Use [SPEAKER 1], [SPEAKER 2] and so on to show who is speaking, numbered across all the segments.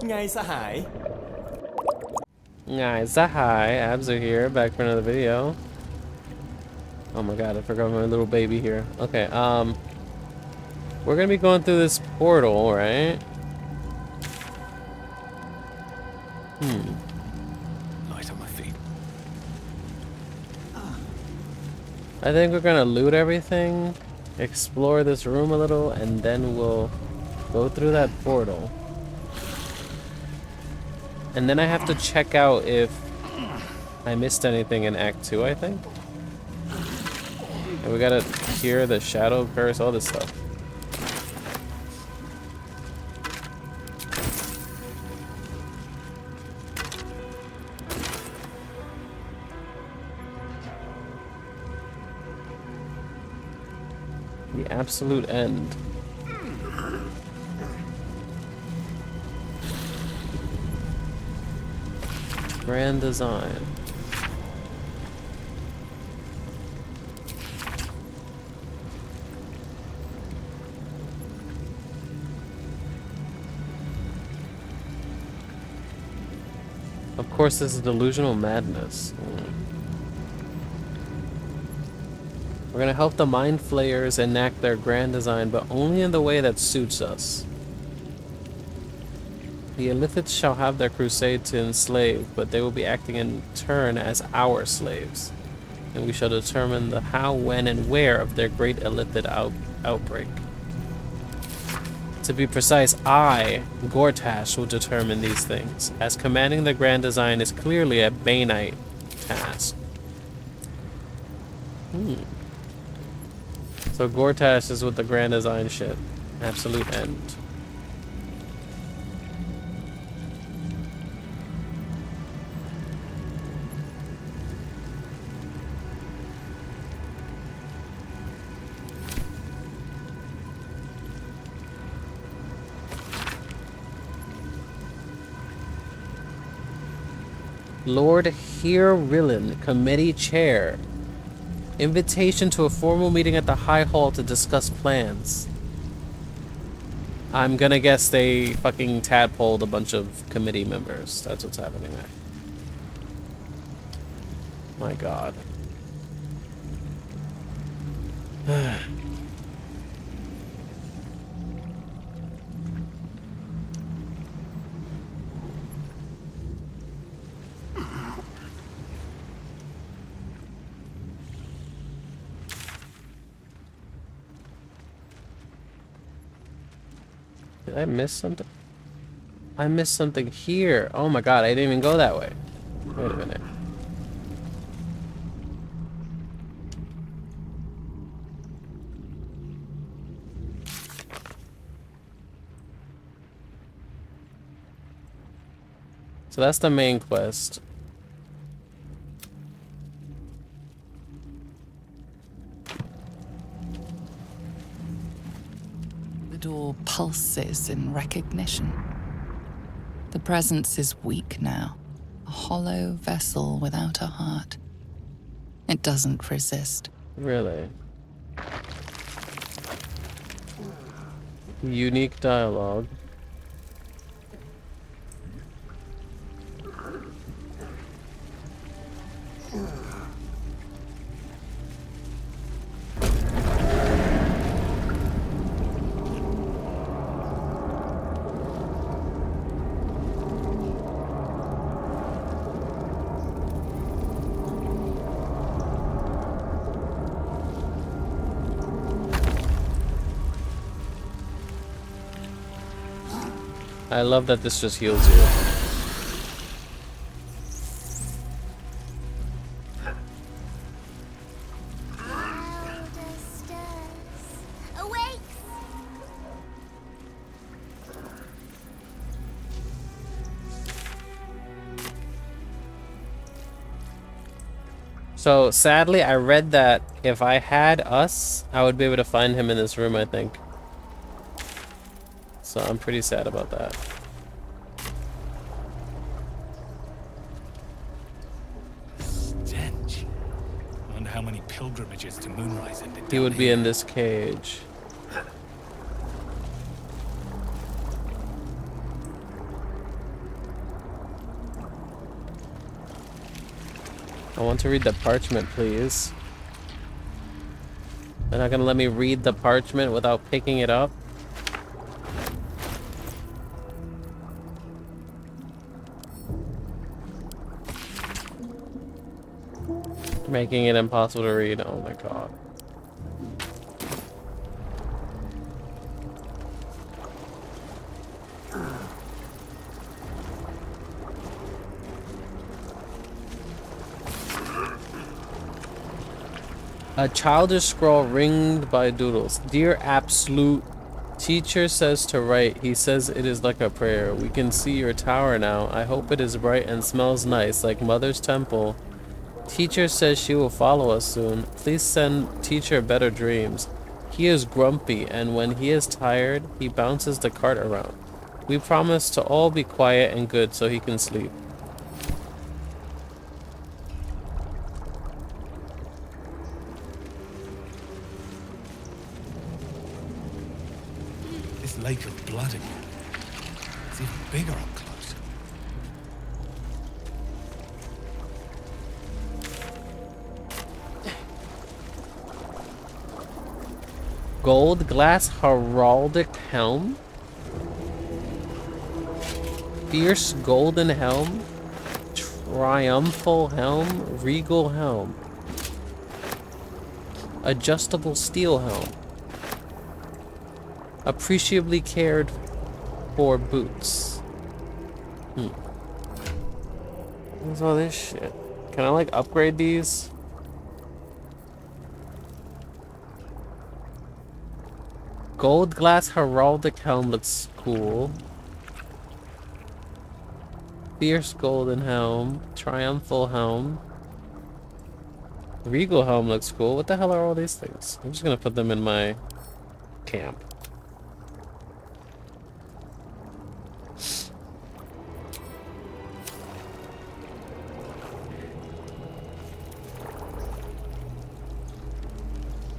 [SPEAKER 1] ไงสหาย
[SPEAKER 2] Guys, hi, Abs are here, back for another video. Oh my god, I forgot my little baby here. Okay, we're gonna be going through this portal, right?
[SPEAKER 1] Light on my feet.
[SPEAKER 2] I think we're gonna loot everything, explore this room a little, and then we'll go through that portal. And then I have to check out if I missed anything in Act 2, I think. And we gotta hear the shadow curse, all this stuff. The absolute end. Grand design. Of course, this is delusional madness. We're gonna help the Mind Flayers enact their grand design, but only in the way that suits us. The Illithids shall have their crusade to enslave, but they will be acting in turn as our slaves. And we shall determine the how, when, and where of their great Illithid outbreak. To be precise, I, Gortash, will determine these things, as commanding the grand design is clearly a Banite task. So Gortash is with the grand design shit. Absolute end. Lord Hirrilin, Committee Chair. Invitation to a formal meeting at the High Hall to discuss plans. I'm gonna guess they fucking tadpoled a bunch of committee members. That's what's happening there. My god. Did I miss something? I missed something here. Oh my god, I didn't even go that way. Wait a minute. So that's the main quest.
[SPEAKER 3] The door pulses in recognition. The presence is weak now, a hollow vessel without a heart. It doesn't resist.
[SPEAKER 2] Really? Unique dialogue. I love that this just heals you. So sadly, I read that if I had us, I would be able to find him in this room, I think. So I'm pretty sad about that.
[SPEAKER 1] Stench. I wonder how many pilgrimages to Moonrise ended
[SPEAKER 2] He
[SPEAKER 1] down
[SPEAKER 2] would be
[SPEAKER 1] here.
[SPEAKER 2] in this cage. I want to read the parchment, please. They're not gonna let me read the parchment without picking it up. Making it impossible to read. Oh my god. A childish scrawl ringed by doodles. Dear Absolute, teacher says to write. He says it is like a prayer. We can see your tower now. I hope it is bright and smells nice like Mother's temple. Teacher says she will follow us soon. Please send teacher better dreams. He is grumpy, and when he is tired, he bounces the cart around. We promise to all be quiet and good so he can sleep.
[SPEAKER 1] This lake of blood again. It's even bigger up close.
[SPEAKER 2] Gold glass heraldic helm? Fierce golden helm? Triumphal helm? Regal helm? Adjustable steel helm? Appreciably cared for boots. What's all this shit? Can I like upgrade these? Gold glass heraldic helm looks cool. Fierce golden helm. Triumphal helm. Regal helm looks cool. What the hell are all these things? I'm just gonna put them in my camp.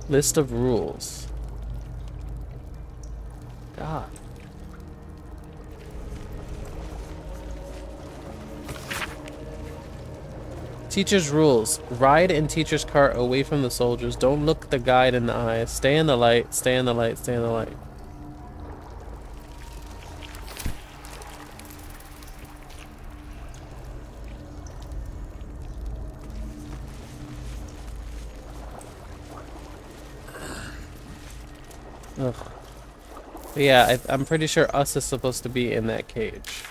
[SPEAKER 2] List of rules. God. Teacher's rules. Ride in teacher's cart away from the soldiers. Don't look the guide in the eyes. Stay in the light. Stay in the light. Stay in the light. Ugh. But yeah, I'm pretty sure us is supposed to be in that cage.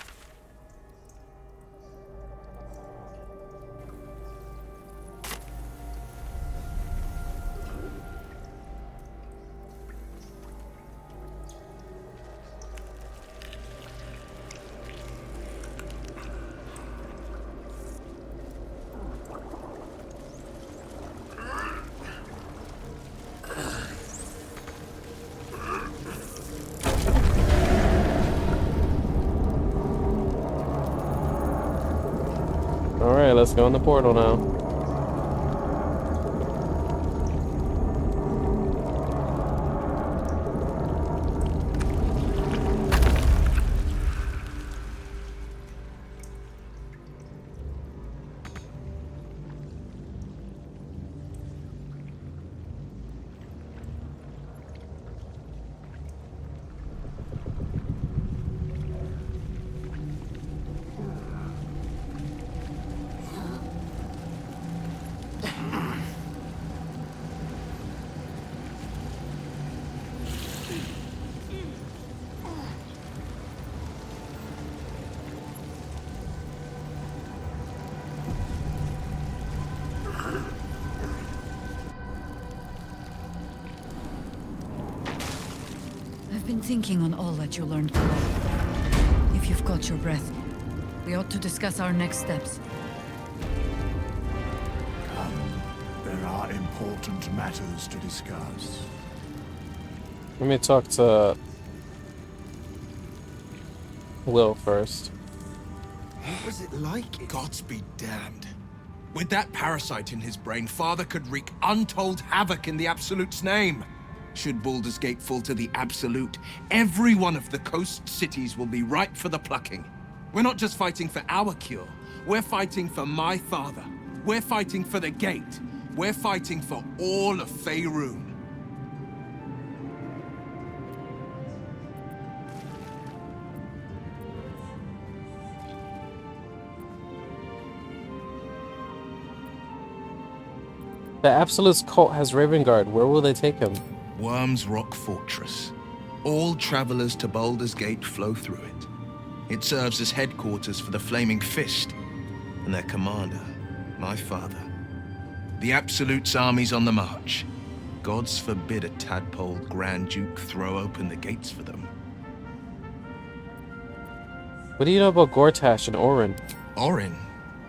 [SPEAKER 2] Alright, let's go in the portal now.
[SPEAKER 4] I've been thinking on all that you learned today. If you've got your breath, we ought to discuss our next steps.
[SPEAKER 5] There are important matters to discuss.
[SPEAKER 2] Let me talk to Will first.
[SPEAKER 6] What was it like? Gods be damned. With that parasite in his brain, Father could wreak untold havoc in the Absolute's name. Should Baldur's Gate fall to the Absolute, every one of the coast cities will be ripe for the plucking. We're not just fighting for our cure, we're fighting for my father. We're fighting for the gate. We're fighting for all of Faerun.
[SPEAKER 2] The Absolute's cult has Ravengard. Where will they take him?
[SPEAKER 6] Worm's Rock Fortress. All travelers to Baldur's Gate flow through it. It serves as headquarters for the Flaming Fist and their commander, my father. The Absolute's army's on the march. Gods forbid a tadpole Grand Duke throw open the gates for them.
[SPEAKER 2] What do you know about Gortash and Orin?
[SPEAKER 6] Orin?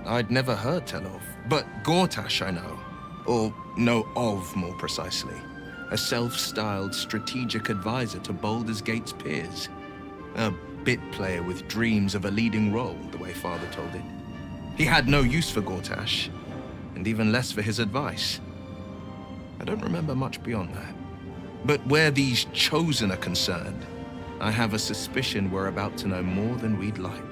[SPEAKER 6] I'd never heard tell of. But Gortash I know. Or know of, more precisely. A self-styled strategic advisor to Baldur's Gate's peers. A bit player with dreams of a leading role, the way Father told it. He had no use for Gortash, and even less for his advice. I don't remember much beyond that. But where these Chosen are concerned, I have a suspicion we're about to know more than we'd like.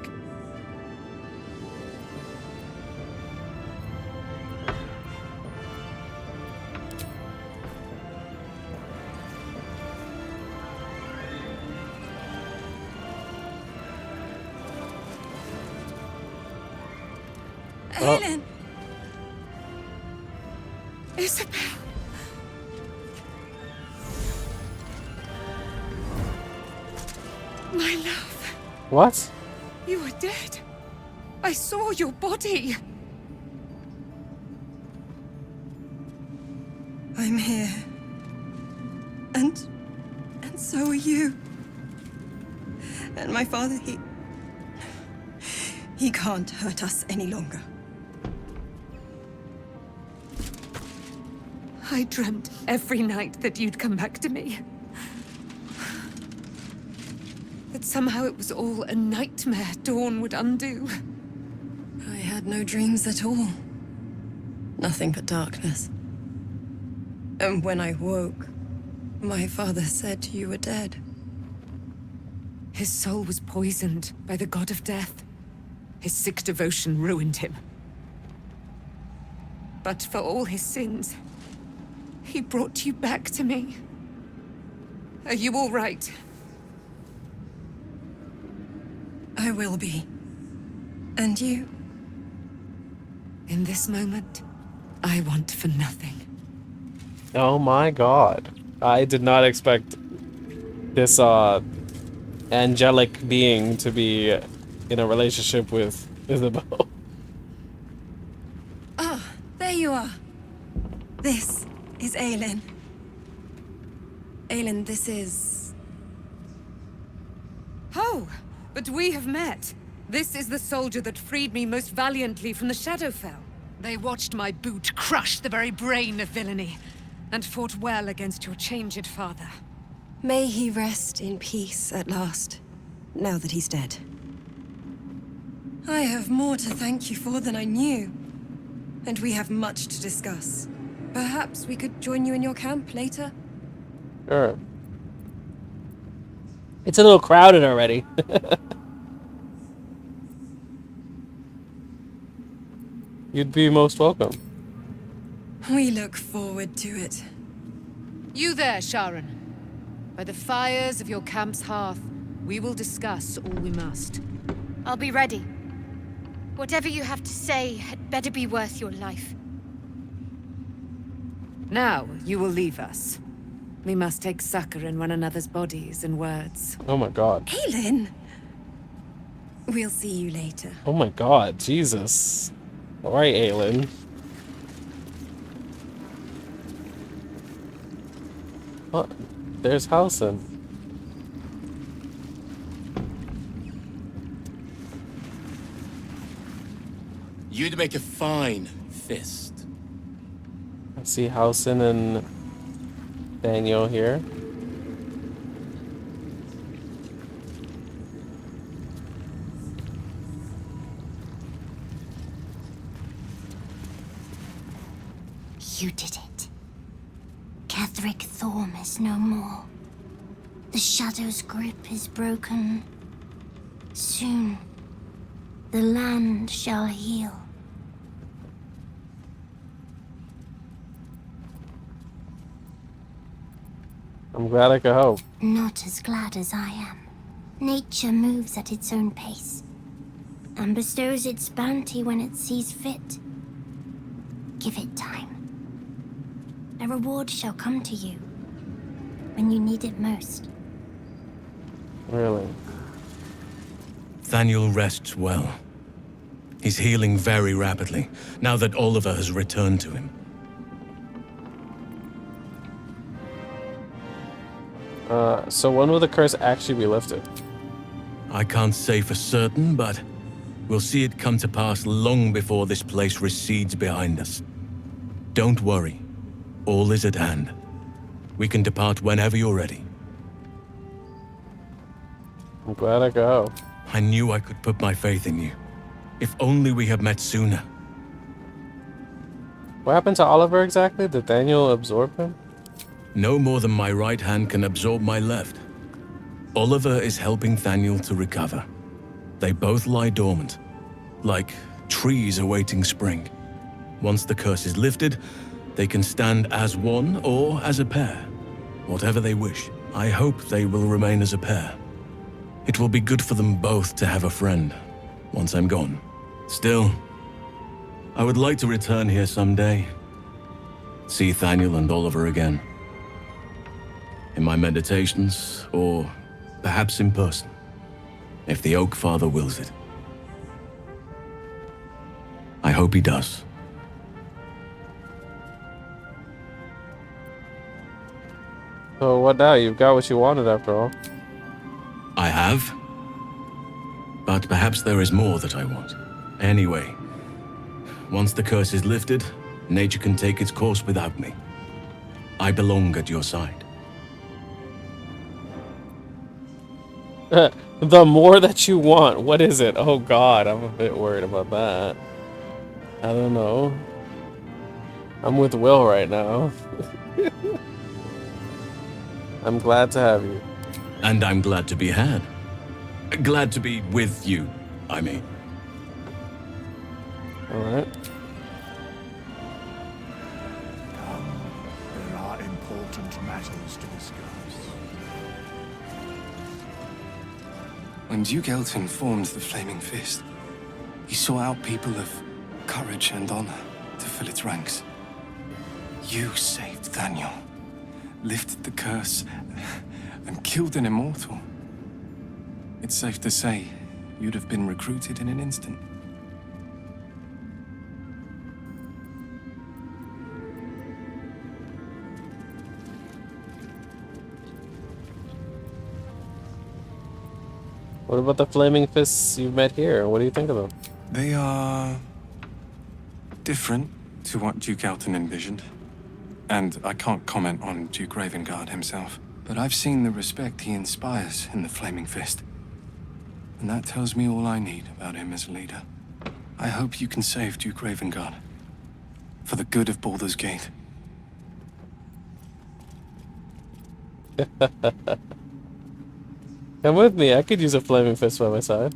[SPEAKER 7] Aelin! Isabel! My love,
[SPEAKER 2] What?
[SPEAKER 7] you are dead. I saw your body. I'm here. And so are you. And my father, he can't hurt us any longer. I dreamt every night that you'd come back to me. That somehow it was all a nightmare Dawn would undo. I had no dreams at all. Nothing but darkness. And when I woke, my father said you were dead. His soul was poisoned by the god of death. His sick devotion ruined him. But for all his sins, he brought you back to me. Are you all right? I will be. And you? In this moment, I want for nothing.
[SPEAKER 2] Oh my god. I did not expect this angelic being to be in a relationship with Isabel.
[SPEAKER 7] Ah, there you are. This is Aelin. Aelin, this is... Oh, but we have met. This is the soldier that freed me most valiantly from the Shadowfell. They watched my boot crush the very brain of villainy, and fought well against your changed father. May he rest in peace at last, now that he's dead. I have more to thank you for than I knew. And we have much to discuss. Perhaps we could join you in your camp later?
[SPEAKER 2] Sure. It's a little crowded already. You'd be most welcome.
[SPEAKER 7] We look forward to it.
[SPEAKER 8] You there, Sharon. By the fires of your camp's hearth, we will discuss all we must.
[SPEAKER 9] I'll be ready. Whatever you have to say had better be worth your life.
[SPEAKER 8] Now, you will leave us. We must take succor in one another's bodies and words.
[SPEAKER 2] Oh my god.
[SPEAKER 7] Aelin! We'll see you later.
[SPEAKER 2] Oh my god, Jesus. Alright, Aelin. What? There's Halsin.
[SPEAKER 10] You'd make a fine fist.
[SPEAKER 2] I see Halsin and Daniel here.
[SPEAKER 11] You did it. Catherick Thorm is no more. The Shadow's grip is broken. Soon, the land shall heal.
[SPEAKER 2] I'm glad I could help.
[SPEAKER 11] Not as glad as I am. Nature moves at its own pace and bestows its bounty when it sees fit. Give it time. A reward shall come to you when you need it most.
[SPEAKER 2] Really?
[SPEAKER 10] Thaniel rests well. He's healing very rapidly, now that Oliver has returned to him.
[SPEAKER 2] So when will the curse actually be lifted?
[SPEAKER 10] I can't say for certain, but we'll see it come to pass long before this place recedes behind us. Don't worry. All is at hand. We can depart whenever you're ready.
[SPEAKER 2] I'm glad I could help.
[SPEAKER 10] I knew I could put my faith in you. If only we had met sooner.
[SPEAKER 2] What happened to Oliver exactly? Did Daniel absorb him?
[SPEAKER 10] No more than my right hand can absorb my left. Oliver is helping Thaniel to recover. They both lie dormant, like trees awaiting spring. Once the curse is lifted, they can stand as one or as a pair, whatever they wish. I hope they will remain as a pair. It will be good for them both to have a friend, once I'm gone. Still, I would like to return here someday. See Thaniel and Oliver again. In my meditations, or perhaps in person, if the Oak Father wills it. I hope he does.
[SPEAKER 2] So what now? You've got what you wanted after all.
[SPEAKER 10] I have. But perhaps there is more that I want. Anyway, once the curse is lifted, nature can take its course without me. I belong at your side.
[SPEAKER 2] The more that you want. What is it? Oh god, I'm a bit worried about that. I don't know. I'm with Will right now. I'm glad to have you.
[SPEAKER 10] And I'm glad to be had. Glad to be with you, I mean.
[SPEAKER 2] Alright.
[SPEAKER 5] There are important matters to discuss.
[SPEAKER 12] When Duke Elton formed the Flaming Fist, he sought out people of courage and honor to fill its ranks. You saved Daniel, lifted the curse, and killed an immortal. It's safe to say you'd have been recruited in an instant.
[SPEAKER 2] What about the Flaming Fists you've met here? What do you think of them?
[SPEAKER 12] They are different to what Duke Elton envisioned. And I can't comment on Duke Ravengard himself, but I've seen the respect he inspires in the Flaming Fist. And that tells me all I need about him as a leader. I hope you can save Duke Ravengard. For the good of Baldur's Gate.
[SPEAKER 2] Come with me, I could use a Flaming Fist by my side.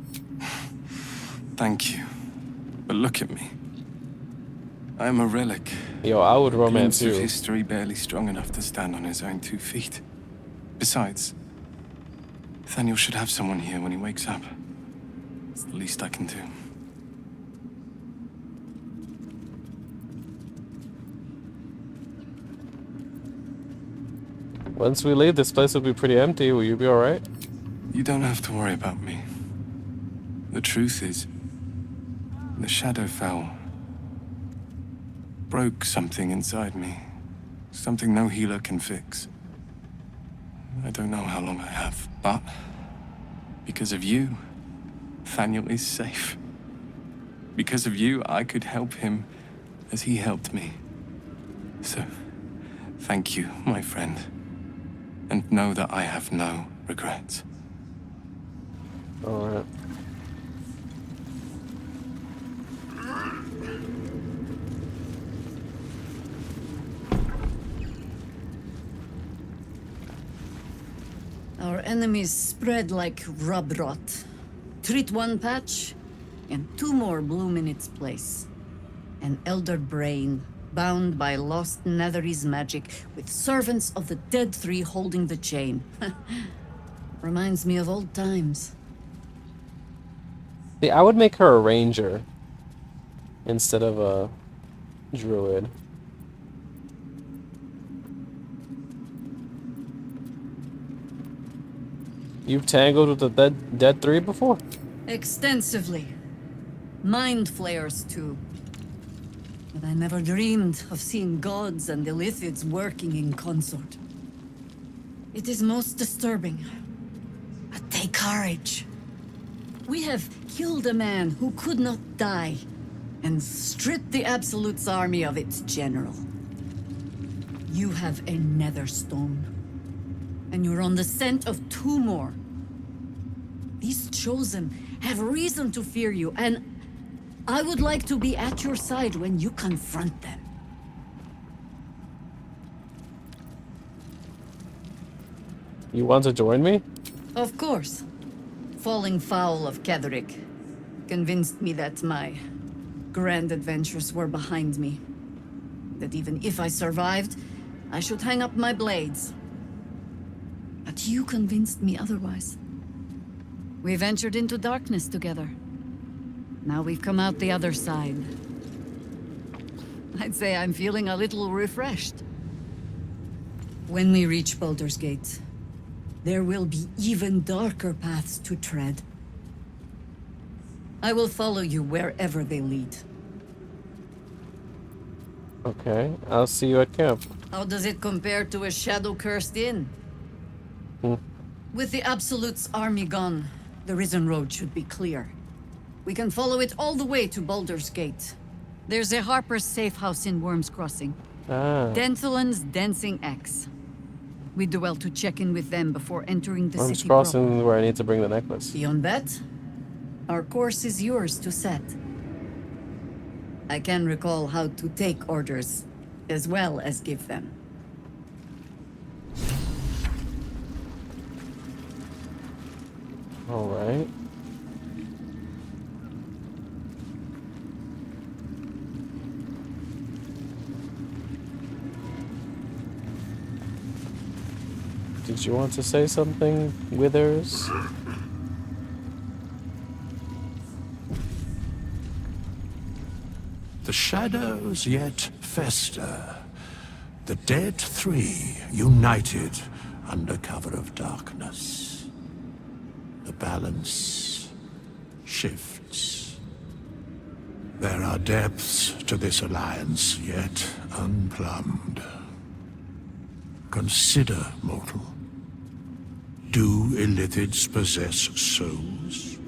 [SPEAKER 12] Thank you. But look at me. I am a relic.
[SPEAKER 2] Yo, I would romance
[SPEAKER 12] Glimpse
[SPEAKER 2] you.
[SPEAKER 12] of history barely strong enough to stand on his own 2 feet. Besides, Thaniel should have someone here when he wakes up. It's the least I can do.
[SPEAKER 2] Once we leave, this place will be pretty empty. Will you be alright?
[SPEAKER 12] You don't have to worry about me. The truth is, the Shadowfell broke something inside me. Something no healer can fix. I don't know how long I have, but because of you, Thaniel is safe. Because of you, I could help him as he helped me. So, thank you, my friend. And know that I have no regrets.
[SPEAKER 2] Alright.
[SPEAKER 4] Our enemies spread like rub rot. Treat one patch, and 2 more bloom in its place. An elder brain, bound by lost Netherese magic, with servants of the Dead Three holding the chain. Reminds me of old times.
[SPEAKER 2] See, I would make her a ranger instead of a druid. You've tangled with the dead three before?
[SPEAKER 4] Extensively. Mind flayers, too. But I never dreamed of seeing gods and illithids working in consort. It is most disturbing. But take courage. We have killed a man who could not die, and stripped the Absolute's army of its general. You have a nether stone, and you're on the scent of 2 more. These Chosen have reason to fear you, and I would like to be at your side when you confront them.
[SPEAKER 2] You want to join me?
[SPEAKER 4] Of course. Falling foul of Ketherick convinced me that my grand adventures were behind me. That even if I survived, I should hang up my blades. But you convinced me otherwise. We ventured into darkness together. Now we've come out the other side. I'd say I'm feeling a little refreshed. When we reach Baldur's Gate, there will be even darker paths to tread. I will follow you wherever they lead.
[SPEAKER 2] Okay, I'll see you at camp.
[SPEAKER 4] How does it compare to a shadow-cursed inn? With the Absolute's army gone, the Risen Road should be clear. We can follow it all the way to Baldur's Gate. There's a Harper's safe house in Worm's Crossing. Denthelin's Dancing X. We do well to check in with them before entering the
[SPEAKER 2] Worm's
[SPEAKER 4] city
[SPEAKER 2] Crossing
[SPEAKER 4] proper.
[SPEAKER 2] is where I need to bring the necklace.
[SPEAKER 4] Beyond that, our course is yours to set. I can recall how to take orders, as well as give them.
[SPEAKER 2] All right. Did you want to say something, Withers?
[SPEAKER 5] The shadows yet fester. The Dead Three united under cover of darkness. The balance shifts. There are depths to this alliance yet unplumbed. Consider, mortal. Do illithids possess souls?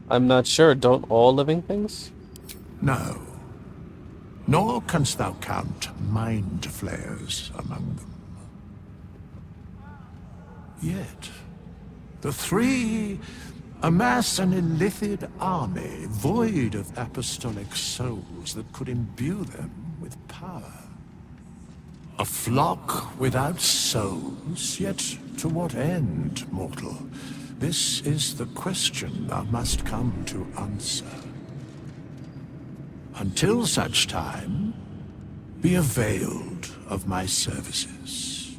[SPEAKER 2] I'm not sure. Don't all living things?
[SPEAKER 5] No. Nor canst thou count mind flayers among them. Yet, the three amass an illithid army void of apostolic souls that could imbue them with power. A flock without souls, yet to what end, mortal? This is the question thou must come to answer. Until such time, be availed of my services.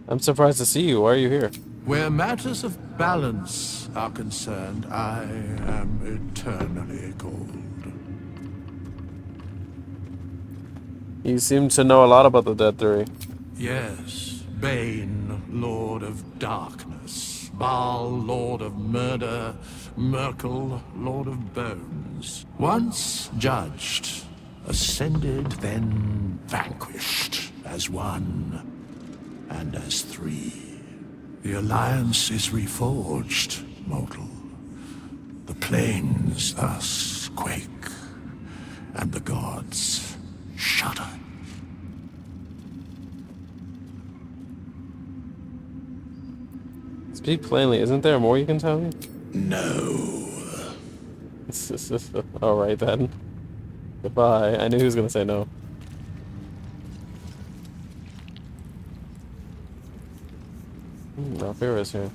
[SPEAKER 2] I'm surprised to see you. Why are you here?
[SPEAKER 5] Where matters of balance are concerned, I am eternally cold.
[SPEAKER 2] You seem to know a lot about the Dead Three.
[SPEAKER 5] Yes, Bane, Lord of Darkness, Baal, Lord of Murder, Merkel, Lord of Bones. Once judged, ascended, then vanquished as one and as three. The alliance is reforged, mortal. The plains thus quake, and the gods shudder.
[SPEAKER 2] Speak plainly. Isn't there more you can tell me?
[SPEAKER 5] No.
[SPEAKER 2] All right then. Goodbye. I knew he was gonna say no. Alfira's here.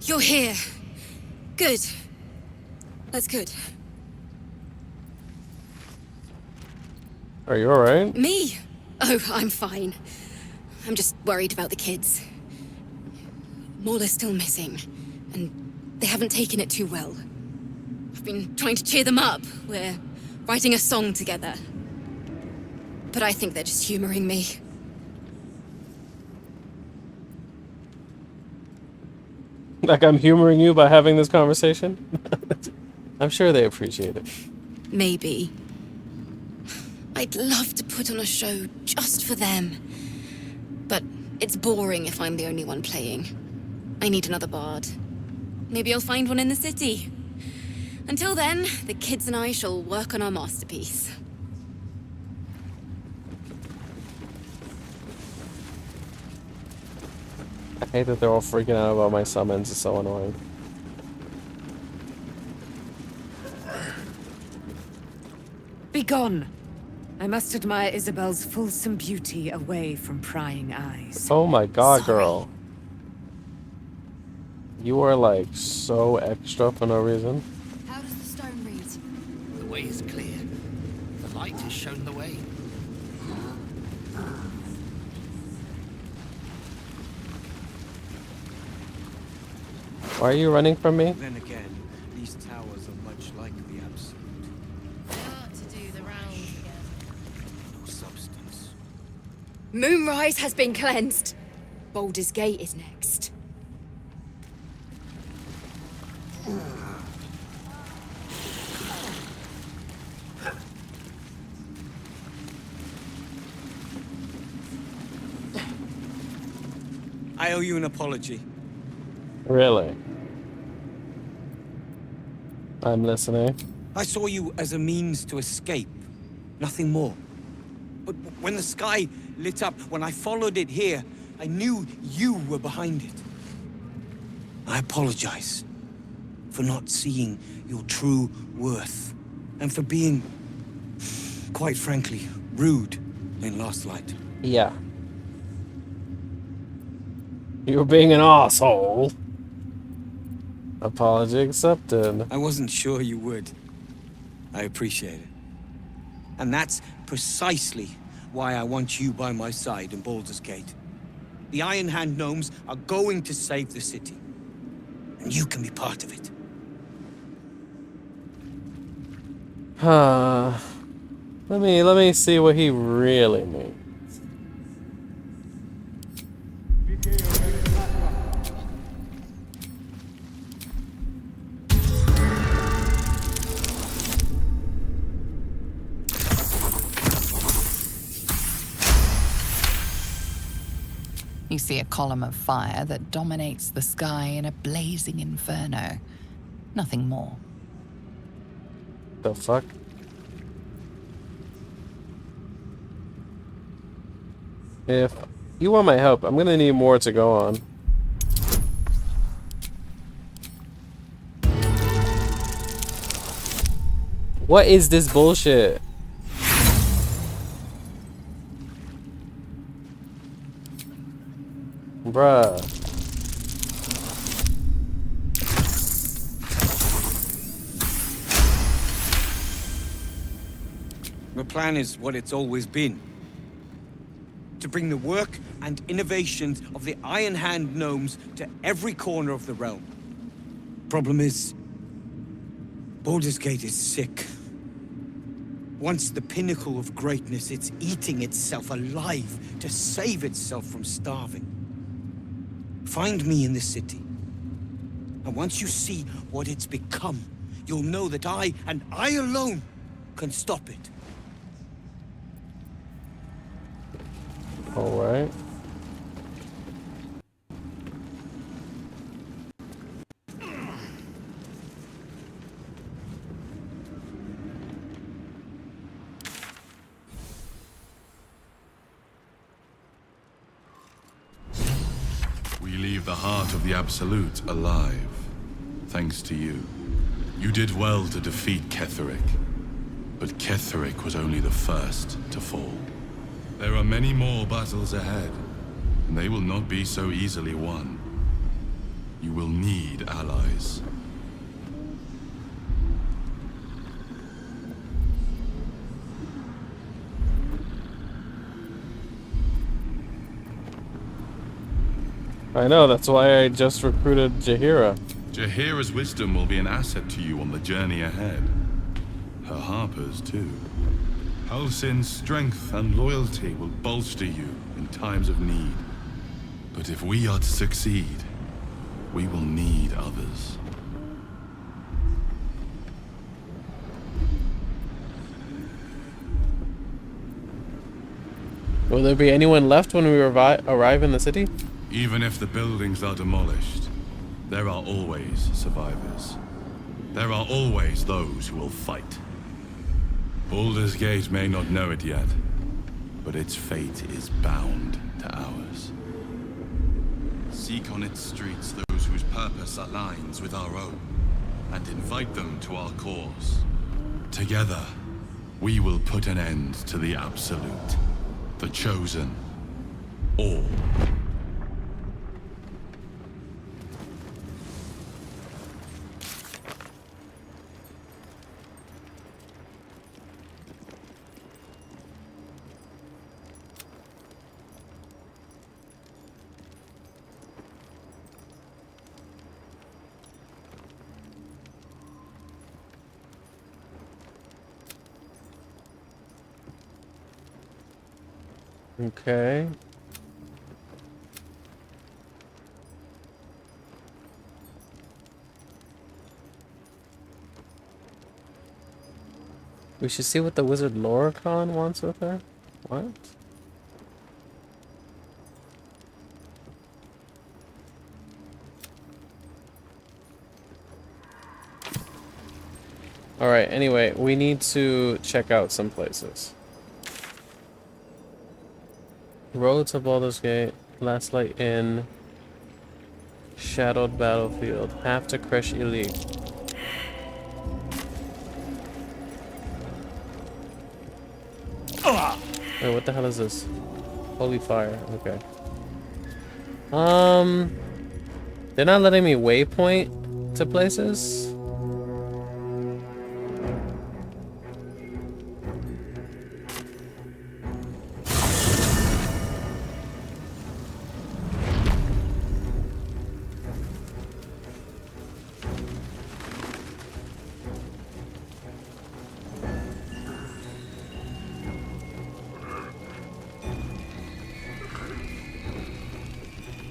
[SPEAKER 13] You're here. Good. That's good.
[SPEAKER 2] Are you alright?
[SPEAKER 13] Me? Oh, I'm fine. I'm just worried about the kids. Maul is still missing, and they haven't taken it too well. I've been trying to cheer them up. We're writing a song together. But I think they're just humoring me.
[SPEAKER 2] Like I'm humoring you by having this conversation? I'm sure they appreciate it.
[SPEAKER 13] Maybe. I'd love to put on a show just for them. But it's boring if I'm the only one playing. I need another bard. Maybe I'll find one in the city. Until then, the kids and I shall work on our masterpiece.
[SPEAKER 2] I hate that they're all freaking out about my summons. It's so annoying.
[SPEAKER 7] Begone! I must admire Isabel's fulsome beauty away from prying eyes.
[SPEAKER 2] Oh my god,
[SPEAKER 7] Sorry.
[SPEAKER 2] girl. You are like so extra for no reason.
[SPEAKER 13] How does the stone read?
[SPEAKER 14] The way is clear. The light has shown the way.
[SPEAKER 2] Why are you running from me?
[SPEAKER 15] Then again, these towers are much like the Absolute.
[SPEAKER 8] They ought to do the rounds again.
[SPEAKER 15] No substance.
[SPEAKER 13] Moonrise has been cleansed. Baldur's Gate is next.
[SPEAKER 15] I owe you an apology.
[SPEAKER 2] Really? I'm listening.
[SPEAKER 15] I saw you as a means to escape, nothing more. But when the sky lit up, when I followed it here, I knew you were behind it. I apologize for not seeing your true worth, and for being, quite frankly, rude in Last Light.
[SPEAKER 2] Yeah. You were being an asshole. Apology accepted.
[SPEAKER 15] I wasn't sure you would. I appreciate it. And that's precisely why I want you by my side in Baldur's Gate. The Iron Hand gnomes are going to save the city. And you can be part of it.
[SPEAKER 2] Let me see what he really means.
[SPEAKER 3] You see a column of fire that dominates the sky in a blazing inferno. Nothing more.
[SPEAKER 2] The fuck? If you want my help, I'm gonna need more to go on. What is this bullshit? Bruh.
[SPEAKER 15] The plan is what it's always been. To bring the work and innovations of the Iron Hand gnomes to every corner of the realm. Problem is, Baldur's Gate is sick. Once the pinnacle of greatness, it's eating itself alive to save itself from starving. Find me in the city. And once you see what it's become, you'll know that I, and I alone, can stop it.
[SPEAKER 2] All right.
[SPEAKER 5] We leave
[SPEAKER 16] leave the heart of the Absolute alive, thanks to you. You did well to defeat Ketheric, but Ketheric was only the first to fall. There are many more battles ahead, and they will not be so easily won. You will need allies.
[SPEAKER 2] I know, that's why I just recruited Jaheira.
[SPEAKER 16] Jaheira's wisdom will be an asset to you on the journey ahead. Her harpers, too. Halsin's strength and loyalty will bolster you in times of need. But if we are to succeed, we will need others.
[SPEAKER 2] Will there be anyone left when we arrive in the city?
[SPEAKER 16] Even if the buildings are demolished, there are always survivors. There are always those who will fight. Baldur's Gate may not know it yet, but its fate is bound to ours. Seek on its streets those whose purpose aligns with our own, and invite them to our cause. Together, we will put an end to the Absolute, the Chosen, all.
[SPEAKER 2] Okay. We should see what the wizard Loricon wants with her. What? Alright, anyway, we need to check out some places. Road to Baldur's Gate, Last Light Inn, Shadowed Battlefield, Path to Kresh Ilig. Wait, what the hell is this? Holy fire, okay. They're not letting me waypoint to places?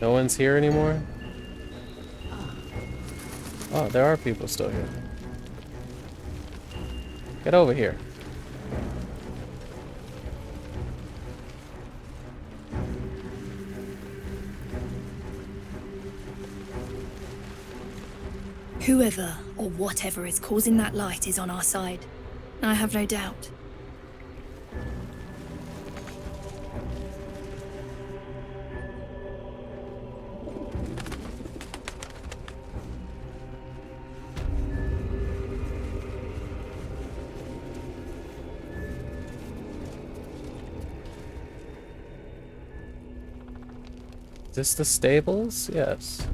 [SPEAKER 2] No one's here anymore? Oh, there are people still here. Get over here.
[SPEAKER 17] Whoever or whatever is causing that light is on our side. I have no doubt.
[SPEAKER 2] Is this the stables? Yes.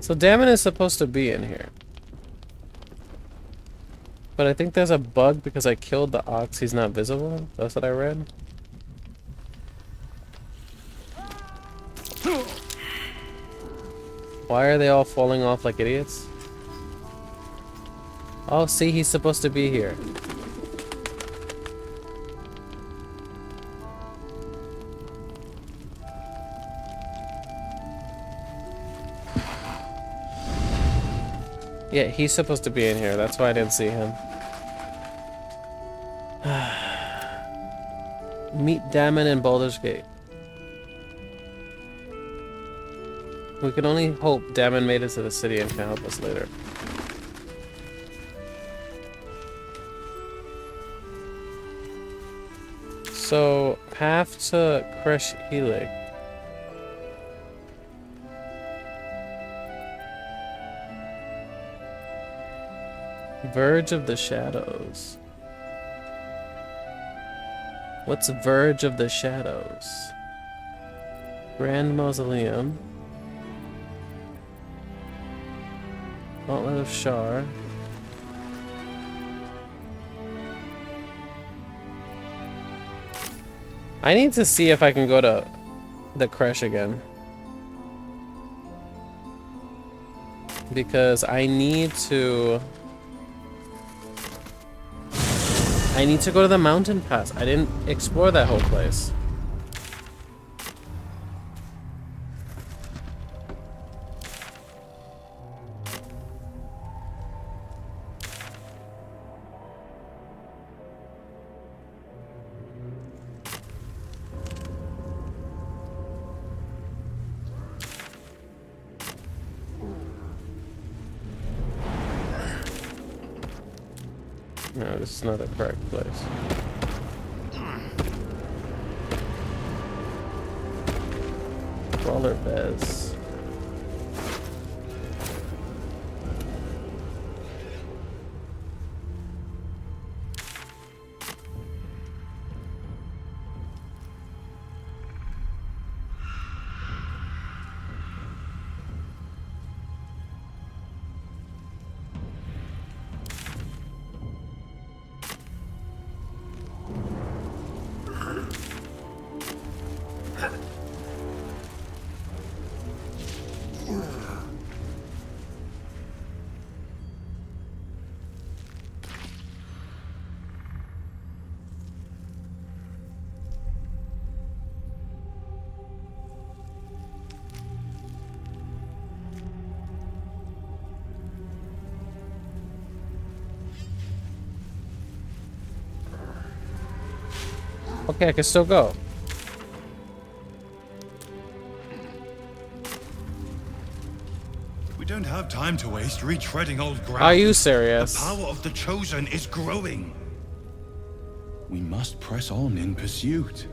[SPEAKER 2] So Damon is supposed to be in here. But I think there's a bug because I killed the ox, he's not visible. That's what I read. Why are they all falling off like idiots? Oh, see, he's supposed to be here. Yeah, he's supposed to be in here. That's why I didn't see him. Meet Damon in Baldur's Gate. We can only hope Damon made it to the city and can help us later. So, path to Kresh Ilig. Verge of the Shadows. What's Verge of the Shadows? Grand Mausoleum. Gauntlet of Shar. I need to see if I can go to the Creche again. Because I need to go to the mountain pass. I didn't explore that whole place. No, this is not the correct place. Crawler Bez. Okay, I can still go.
[SPEAKER 16] We don't have time to waste retreading old ground.
[SPEAKER 2] Are you serious?
[SPEAKER 16] The power of the Chosen is growing. We must press on in pursuit.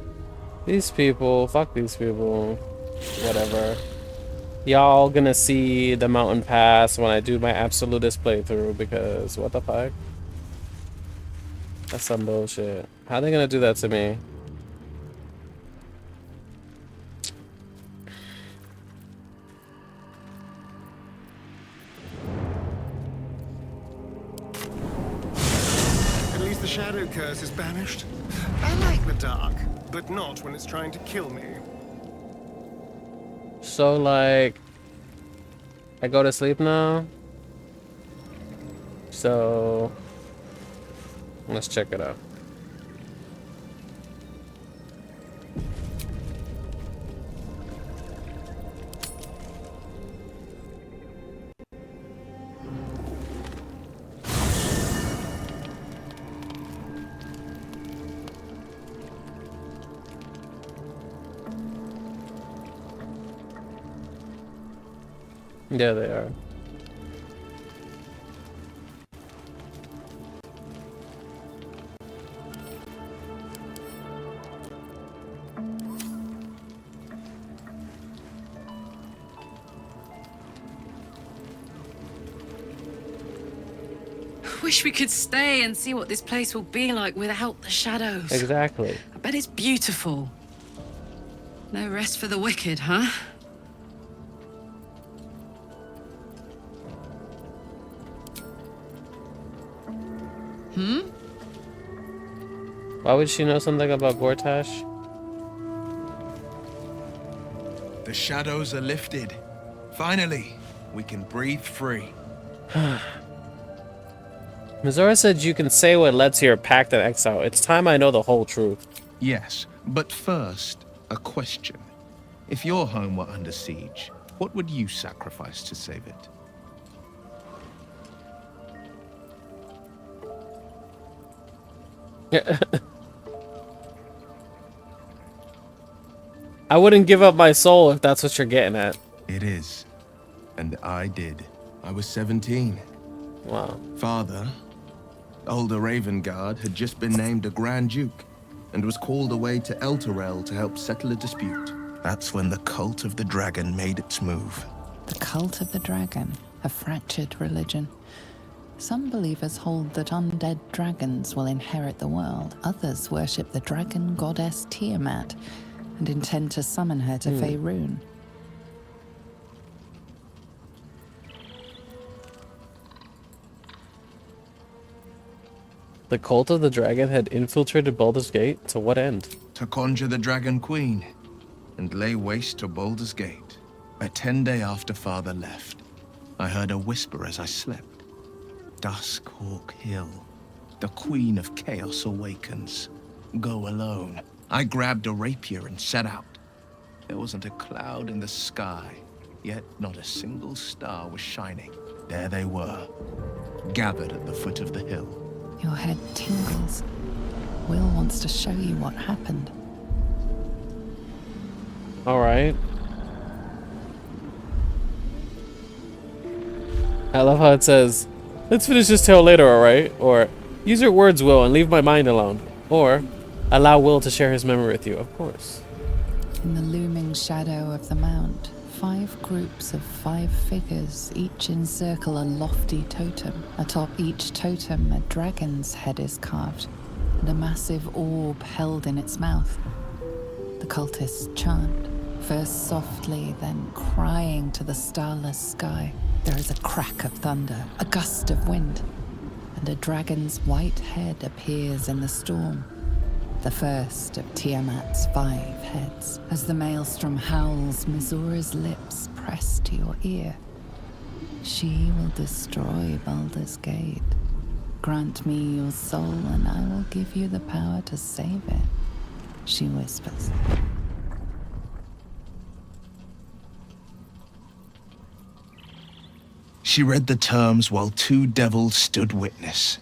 [SPEAKER 2] These people, fuck these people. Whatever. Y'all gonna see the mountain pass when I do my absolutist playthrough because what the fuck? That's some bullshit. How are they gonna do that to me?
[SPEAKER 18] At least the shadow curse is banished. I like the dark, but not when it's trying to kill me.
[SPEAKER 2] So like, I go to sleep now. So let's check it out. Yeah, they are.
[SPEAKER 19] Wish we could stay and see what this place will be like without the shadows.
[SPEAKER 2] Exactly.
[SPEAKER 19] I bet it's beautiful. No rest for the wicked, huh? Hmm?
[SPEAKER 2] Why would she know something about Gortash?
[SPEAKER 6] The shadows are lifted. Finally, we can breathe free.
[SPEAKER 2] Mizora said you can say what led to your pact and exile. It's time I know the whole truth.
[SPEAKER 6] Yes, but first, a question. If your home were under siege, what would you sacrifice to save it?
[SPEAKER 2] I wouldn't give up my soul if that's what you're getting at.
[SPEAKER 6] It is. And I did. I was 17.
[SPEAKER 2] Wow.
[SPEAKER 6] Father, older Ravengard, had just been named a Grand Duke and was called away to Elturel to help settle a dispute. That's when the cult of the dragon made its move.
[SPEAKER 3] The cult of the dragon, a fractured religion. Some believers hold that undead dragons will inherit the world. Others worship the dragon goddess Tiamat and intend to summon her to Faerun.
[SPEAKER 2] The cult of the dragon had infiltrated Baldur's Gate? To what end?
[SPEAKER 6] To conjure the Dragon Queen and lay waste to Baldur's Gate. A 10-day after Father left, I heard a whisper as I slept. Duskhawk Hill. The Queen of Chaos awakens. Go alone. I grabbed a rapier and set out. There wasn't a cloud in the sky, yet not a single star was shining. There they were, gathered at the foot of the hill.
[SPEAKER 3] Your head tingles. Will wants to show you what happened.
[SPEAKER 2] All right. I love how it says, let's finish this tale later, all right? Or, use your words, Will, and leave my mind alone. Or, allow Will to share his memory with you, of course.
[SPEAKER 3] In the looming shadow of the mount, 5 groups of 5 figures each encircle a lofty totem. Atop each totem, a dragon's head is carved, and a massive orb held in its mouth. The cultists chant, first softly, then crying to the starless sky. There is a crack of thunder, a gust of wind, and a dragon's white head appears in the storm. The first of Tiamat's 5 heads. As the maelstrom howls, Mizora's lips press to your ear. She will destroy Baldur's Gate. Grant me your soul and I will give you the power to save it, she whispers.
[SPEAKER 6] She read the terms while 2 devils stood witness,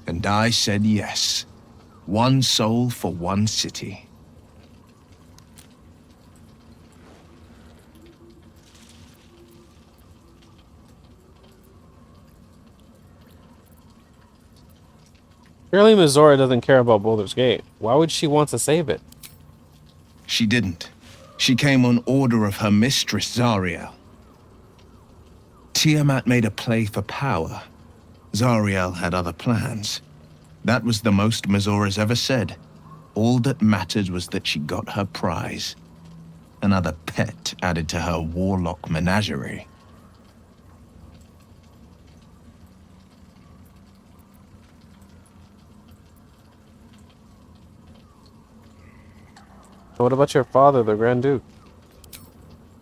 [SPEAKER 6] and I said yes. 1 soul for 1 city.
[SPEAKER 2] Surely Mizora doesn't care about Baldur's Gate. Why would she want to save it?
[SPEAKER 6] She didn't. She came on order of her mistress, Zariel. Tiamat made a play for power. Zariel had other plans. That was the most Mizora's ever said. All that mattered was that she got her prize. Another pet added to her warlock menagerie.
[SPEAKER 2] What about your father, the Grand Duke?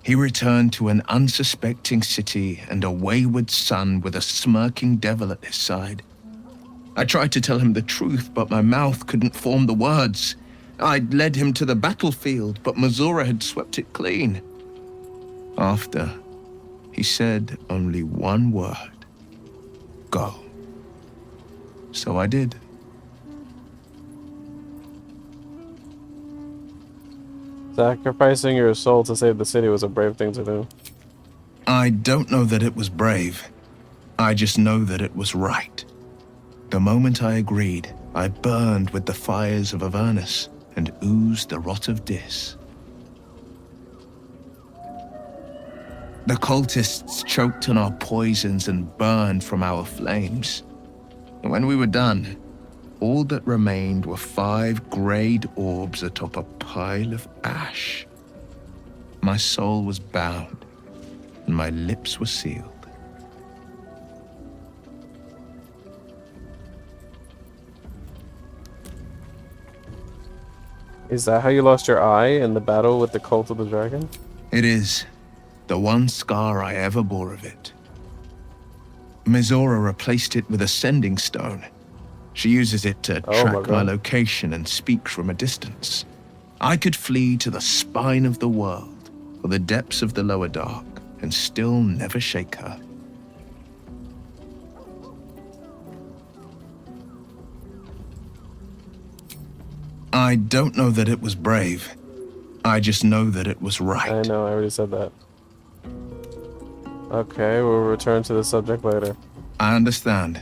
[SPEAKER 6] He returned to an unsuspecting city and a wayward son with a smirking devil at his side. I tried to tell him the truth, but my mouth couldn't form the words. I'd led him to the battlefield, but Mizora had swept it clean. After, he said only one word. Go. So I did.
[SPEAKER 2] Sacrificing your soul to save the city was a brave thing to do.
[SPEAKER 6] I don't know that it was brave. I just know that it was right. The moment I agreed, I burned with the fires of Avernus and oozed the rot of Dis. The cultists choked on our poisons and burned from our flames. And when we were done, all that remained were 5 grayed orbs atop a pile of ash. My soul was bound, and my lips were sealed.
[SPEAKER 2] Is that how you lost your eye in the battle with the cult of the dragon?
[SPEAKER 6] It is. The one scar I ever bore of it. Mizora replaced it with a sending stone. She uses it to track my location and speak from a distance. I could flee to the spine of the world or the depths of the lower dark and still never shake her. I don't know that it was brave. I just know that it was right.
[SPEAKER 2] I know, I already said that. Okay, we'll return to the subject later.
[SPEAKER 6] I understand.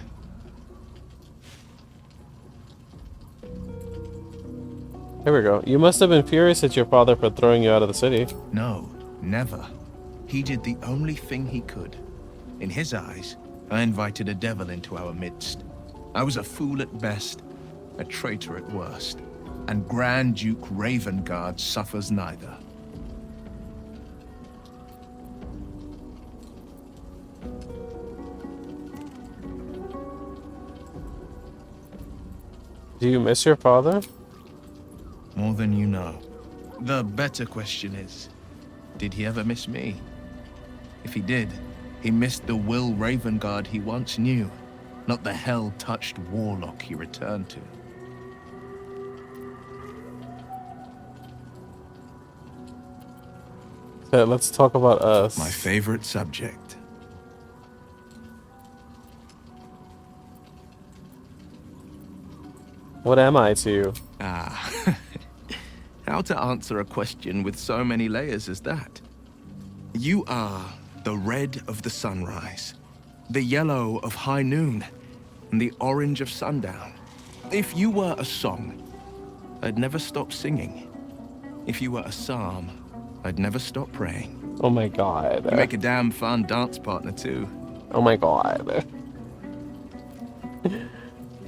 [SPEAKER 2] Here we go. You must have been furious at your father for throwing you out of the city.
[SPEAKER 6] No, never. He did the only thing he could. In his eyes, I invited a devil into our midst. I was a fool at best, a traitor at worst. And Grand Duke Ravengard suffers neither.
[SPEAKER 2] Do you miss your father?
[SPEAKER 6] More than you know. The better question is, did he ever miss me? If he did, he missed the Will Ravengard he once knew, not the hell-touched warlock he returned to.
[SPEAKER 2] So let's talk about us.
[SPEAKER 6] My favorite subject.
[SPEAKER 2] What am I to you?
[SPEAKER 6] Ah, how to answer a question with so many layers as that? You are the red of the sunrise, the yellow of high noon, and the orange of sundown. If you were a song, I'd never stop singing. If you were a psalm, I'd never stop praying.
[SPEAKER 2] Oh my god.
[SPEAKER 6] You make a damn fun dance partner too.
[SPEAKER 2] Oh my god.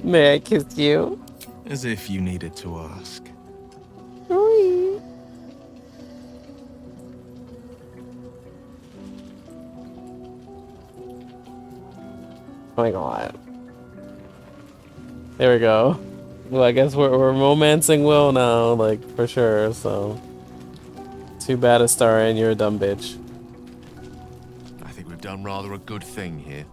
[SPEAKER 2] May I kiss you?
[SPEAKER 6] As if you needed to ask.
[SPEAKER 2] Oh my god. There we go. Well, I guess we're romancing Will now, like, for sure, so. Too bad, Astarion, you're a dumb bitch.
[SPEAKER 20] I think we've done rather a good thing here.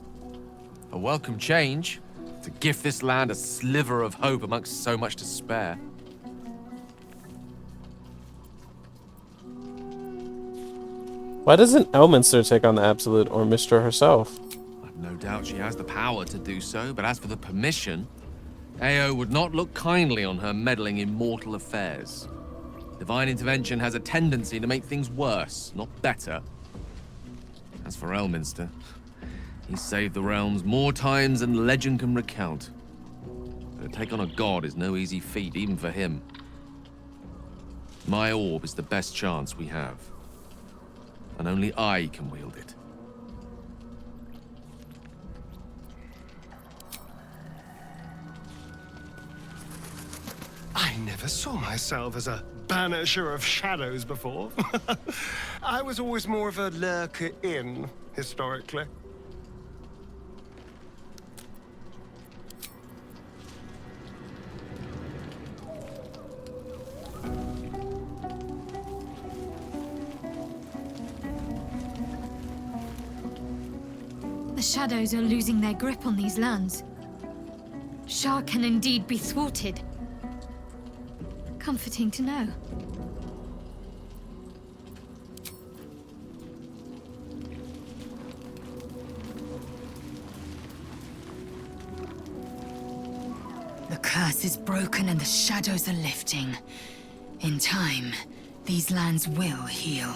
[SPEAKER 20] A welcome change to gift this land a sliver of hope amongst so much despair.
[SPEAKER 2] Why doesn't Elminster take on the Absolute or Mystra herself?
[SPEAKER 20] I've no doubt she has the power to do so, but as for the permission, Ao would not look kindly on her meddling in mortal affairs. Divine intervention has a tendency to make things worse, not better. As for Elminster, he's saved the realms more times than legend can recount. But to take on a god is no easy feat, even for him. My orb is the best chance we have. And only I can wield it.
[SPEAKER 18] I never saw myself as a banisher of shadows before. I was always more of a lurker-in, historically.
[SPEAKER 9] The shadows are losing their grip on these lands. Shah can indeed be thwarted. Comforting to know.
[SPEAKER 4] The curse is broken and the shadows are lifting. In time, these lands will heal.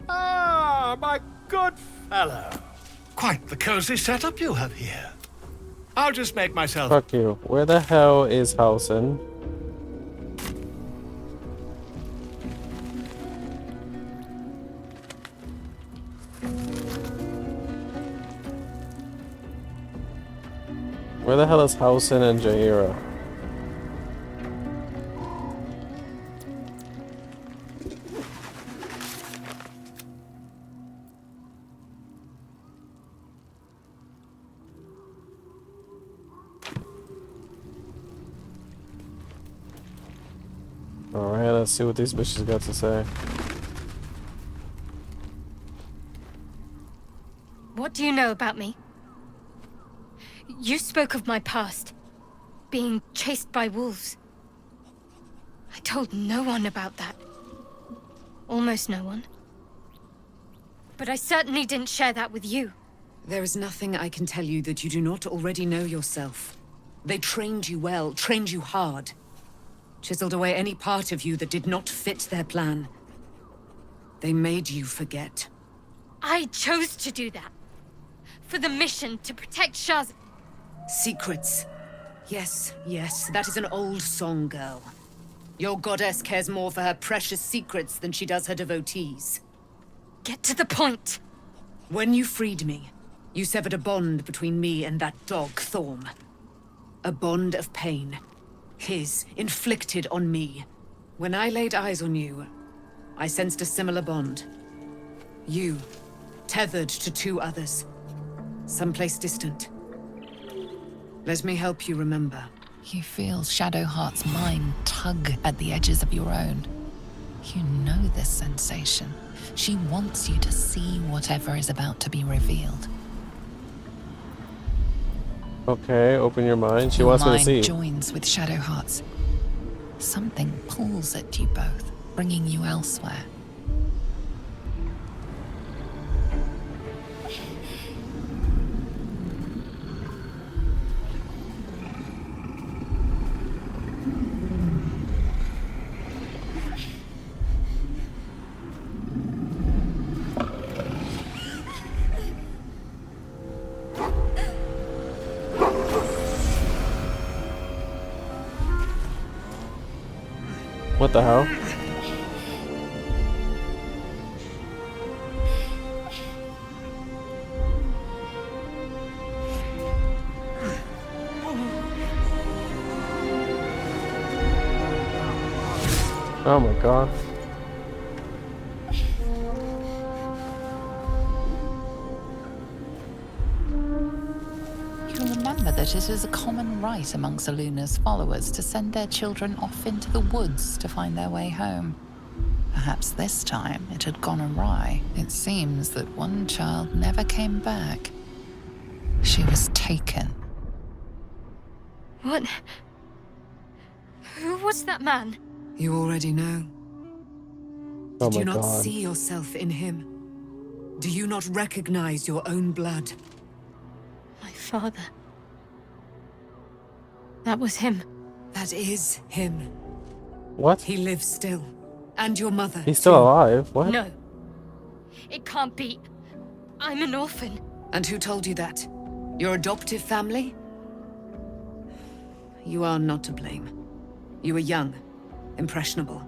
[SPEAKER 18] Ah, my good fellow. Quite the cozy setup you have here. I'll just make myself...
[SPEAKER 2] Fuck you. Where the hell is Halsin? Where the hell is Halsin and Jaheira? Alright, let's see what these bitches got to say.
[SPEAKER 9] What do you know about me? You spoke of my past, being chased by wolves. I told no one about that. Almost no one. But I certainly didn't share that with you.
[SPEAKER 7] There is nothing I can tell you that you do not already know yourself. They trained you well, trained you hard. Chiseled away any part of you that did not fit their plan. They made you forget.
[SPEAKER 9] I chose to do that. For the mission to protect Shah's...
[SPEAKER 7] Secrets. Yes, yes, that is an old song, girl. Your goddess cares more for her precious secrets than she does her devotees.
[SPEAKER 9] Get to the point.
[SPEAKER 7] When you freed me, you severed a bond between me and that dog, Thorm. A bond of pain. His, inflicted on me. When I laid eyes on you, I sensed a similar bond. You, tethered to two others. Someplace distant. Let me help you remember.
[SPEAKER 3] You feel Shadowheart's mind tug at the edges of your own. You know this sensation. She wants you to see whatever is about to be revealed.
[SPEAKER 2] Okay, open your mind. She
[SPEAKER 3] Your
[SPEAKER 2] wants me to
[SPEAKER 3] mind
[SPEAKER 2] see.
[SPEAKER 3] joins with Shadowheart's. Something pulls at you both, bringing you elsewhere.
[SPEAKER 2] What the hell? Oh my god.
[SPEAKER 3] You remember that it is a common rite amongst Aluna's followers to send their children off into the woods to find their way home. Perhaps this time it had gone awry. It seems that one child never came back. She was taken.
[SPEAKER 9] What? Who was that man?
[SPEAKER 7] You already know.
[SPEAKER 2] Oh
[SPEAKER 7] Did
[SPEAKER 2] my
[SPEAKER 7] you not
[SPEAKER 2] god.
[SPEAKER 7] see yourself in him? Do you not recognize your own blood?
[SPEAKER 9] My father. That was him.
[SPEAKER 7] That is him.
[SPEAKER 2] What?
[SPEAKER 7] He lives still. And your mother.
[SPEAKER 2] He's still alive? What?
[SPEAKER 9] No. It can't be. I'm an orphan.
[SPEAKER 7] And who told you that? Your adoptive family? You are not to blame. You were young, impressionable.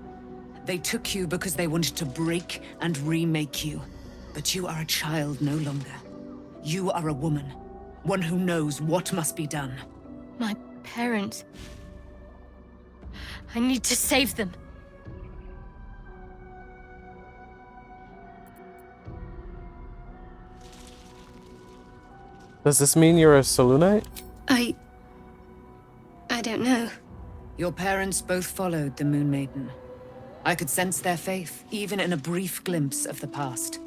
[SPEAKER 7] They took you because they wanted to break and remake you. But you are a child no longer. You are a woman. One who knows what must be done.
[SPEAKER 9] My parents. I need to save them.
[SPEAKER 2] Does this mean you're a Selûnite?
[SPEAKER 11] I don't know.
[SPEAKER 7] Your parents both followed the Moon Maiden. I could sense their faith, even in a brief glimpse of the past.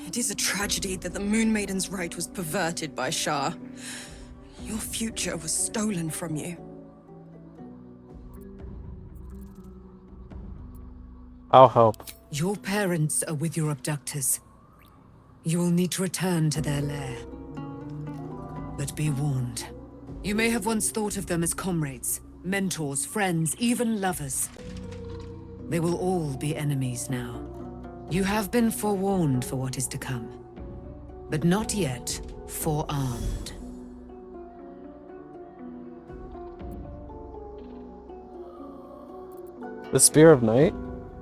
[SPEAKER 21] It is a tragedy that the Moon Maiden's right was perverted by Shah. Your future was stolen from you.
[SPEAKER 2] I'll help.
[SPEAKER 7] Your parents are with your abductors. You will need to return to their lair. But be warned. You may have once thought of them as comrades, mentors, friends, even lovers. They will all be enemies now. You have been forewarned for what is to come, but not yet forearmed.
[SPEAKER 2] The Spear of Night?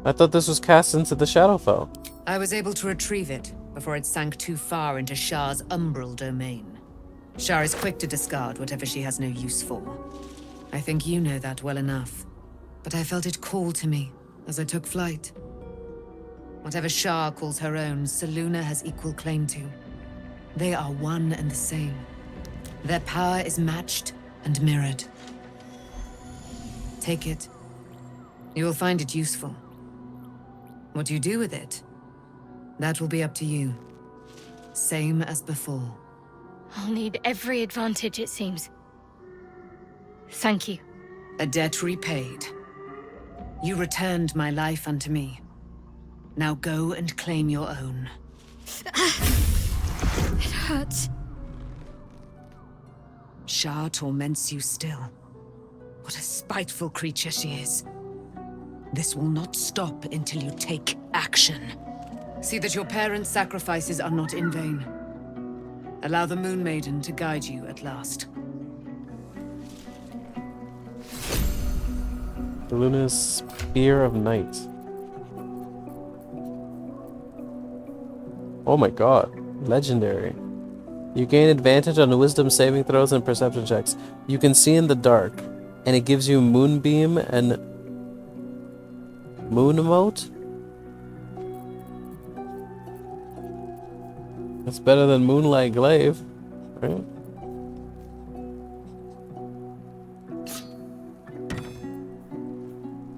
[SPEAKER 2] I thought this was cast into the Shadowfell.
[SPEAKER 7] I was able to retrieve it before it sank too far into Shah's umbral domain. Shah is quick to discard whatever she has no use for. I think you know that well enough. But I felt it call to me as I took flight. Whatever Shah calls her own, Selûne has equal claim to. They are one and the same. Their power is matched and mirrored. Take it. You will find it useful. What you do with it, that will be up to you. Same as before.
[SPEAKER 9] I'll need every advantage, it seems. Thank you.
[SPEAKER 7] A debt repaid. You returned my life unto me. Now go and claim your own.
[SPEAKER 9] It hurts.
[SPEAKER 7] Shah torments you still. What a spiteful creature she is. This will not stop until you take action. See that your parents' sacrifices are not in vain. Allow the Moon Maiden to guide you at last.
[SPEAKER 2] Luna's Spear of Night. Oh my god. Legendary. You gain advantage on wisdom saving throws and perception checks. You can see in the dark, and it gives you Moonbeam and Moon Emote? That's better than Moonlight Glaive, right?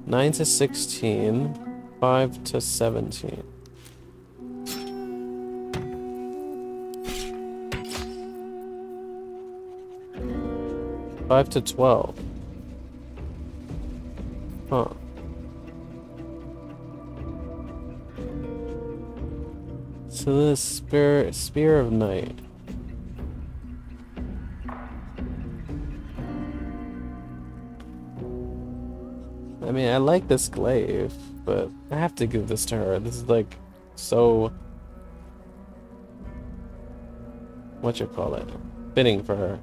[SPEAKER 2] Nine to 16, 5 to 17. Five to 12. Huh. So this Spear of Night. I mean, I like this glaive, but I have to give this to her. This is like so what you call it? Fitting for her.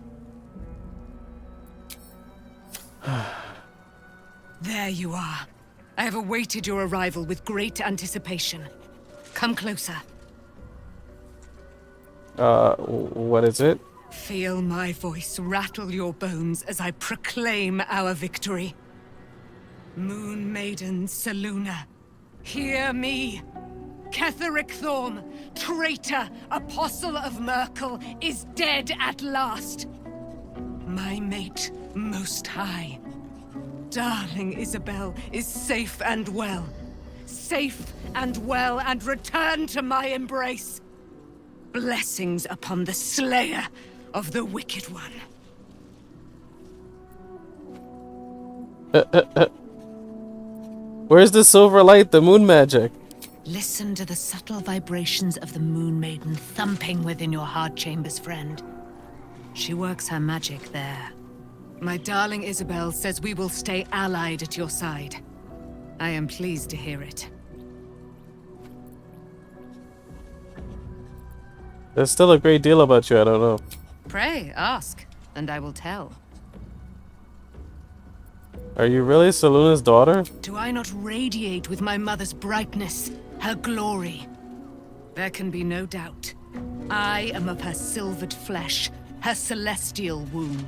[SPEAKER 7] There you are. I have awaited your arrival with great anticipation. Come closer.
[SPEAKER 2] What is it?
[SPEAKER 7] Feel my voice rattle your bones as I proclaim our victory. Moon Maiden Selûne, hear me. Ketheric Thorm, traitor, apostle of Merkel, is dead at last. My mate, Most High. Darling Isabel is safe and well. Safe and well, and returned to my embrace. Blessings upon the slayer of the Wicked One.
[SPEAKER 2] Where's the silver light, the moon magic?
[SPEAKER 8] Listen to the subtle vibrations of the Moon Maiden thumping within your heart chambers, friend. She works her magic there.
[SPEAKER 7] My darling Isabel says we will stay allied at your side. I am pleased to hear it.
[SPEAKER 2] There's still a great deal about you I don't know.
[SPEAKER 7] Pray, ask, and I will tell.
[SPEAKER 2] Are you really Selûne's daughter?
[SPEAKER 7] Do I not radiate with my mother's brightness, her glory? There can be no doubt. I am of her silvered flesh, her celestial womb.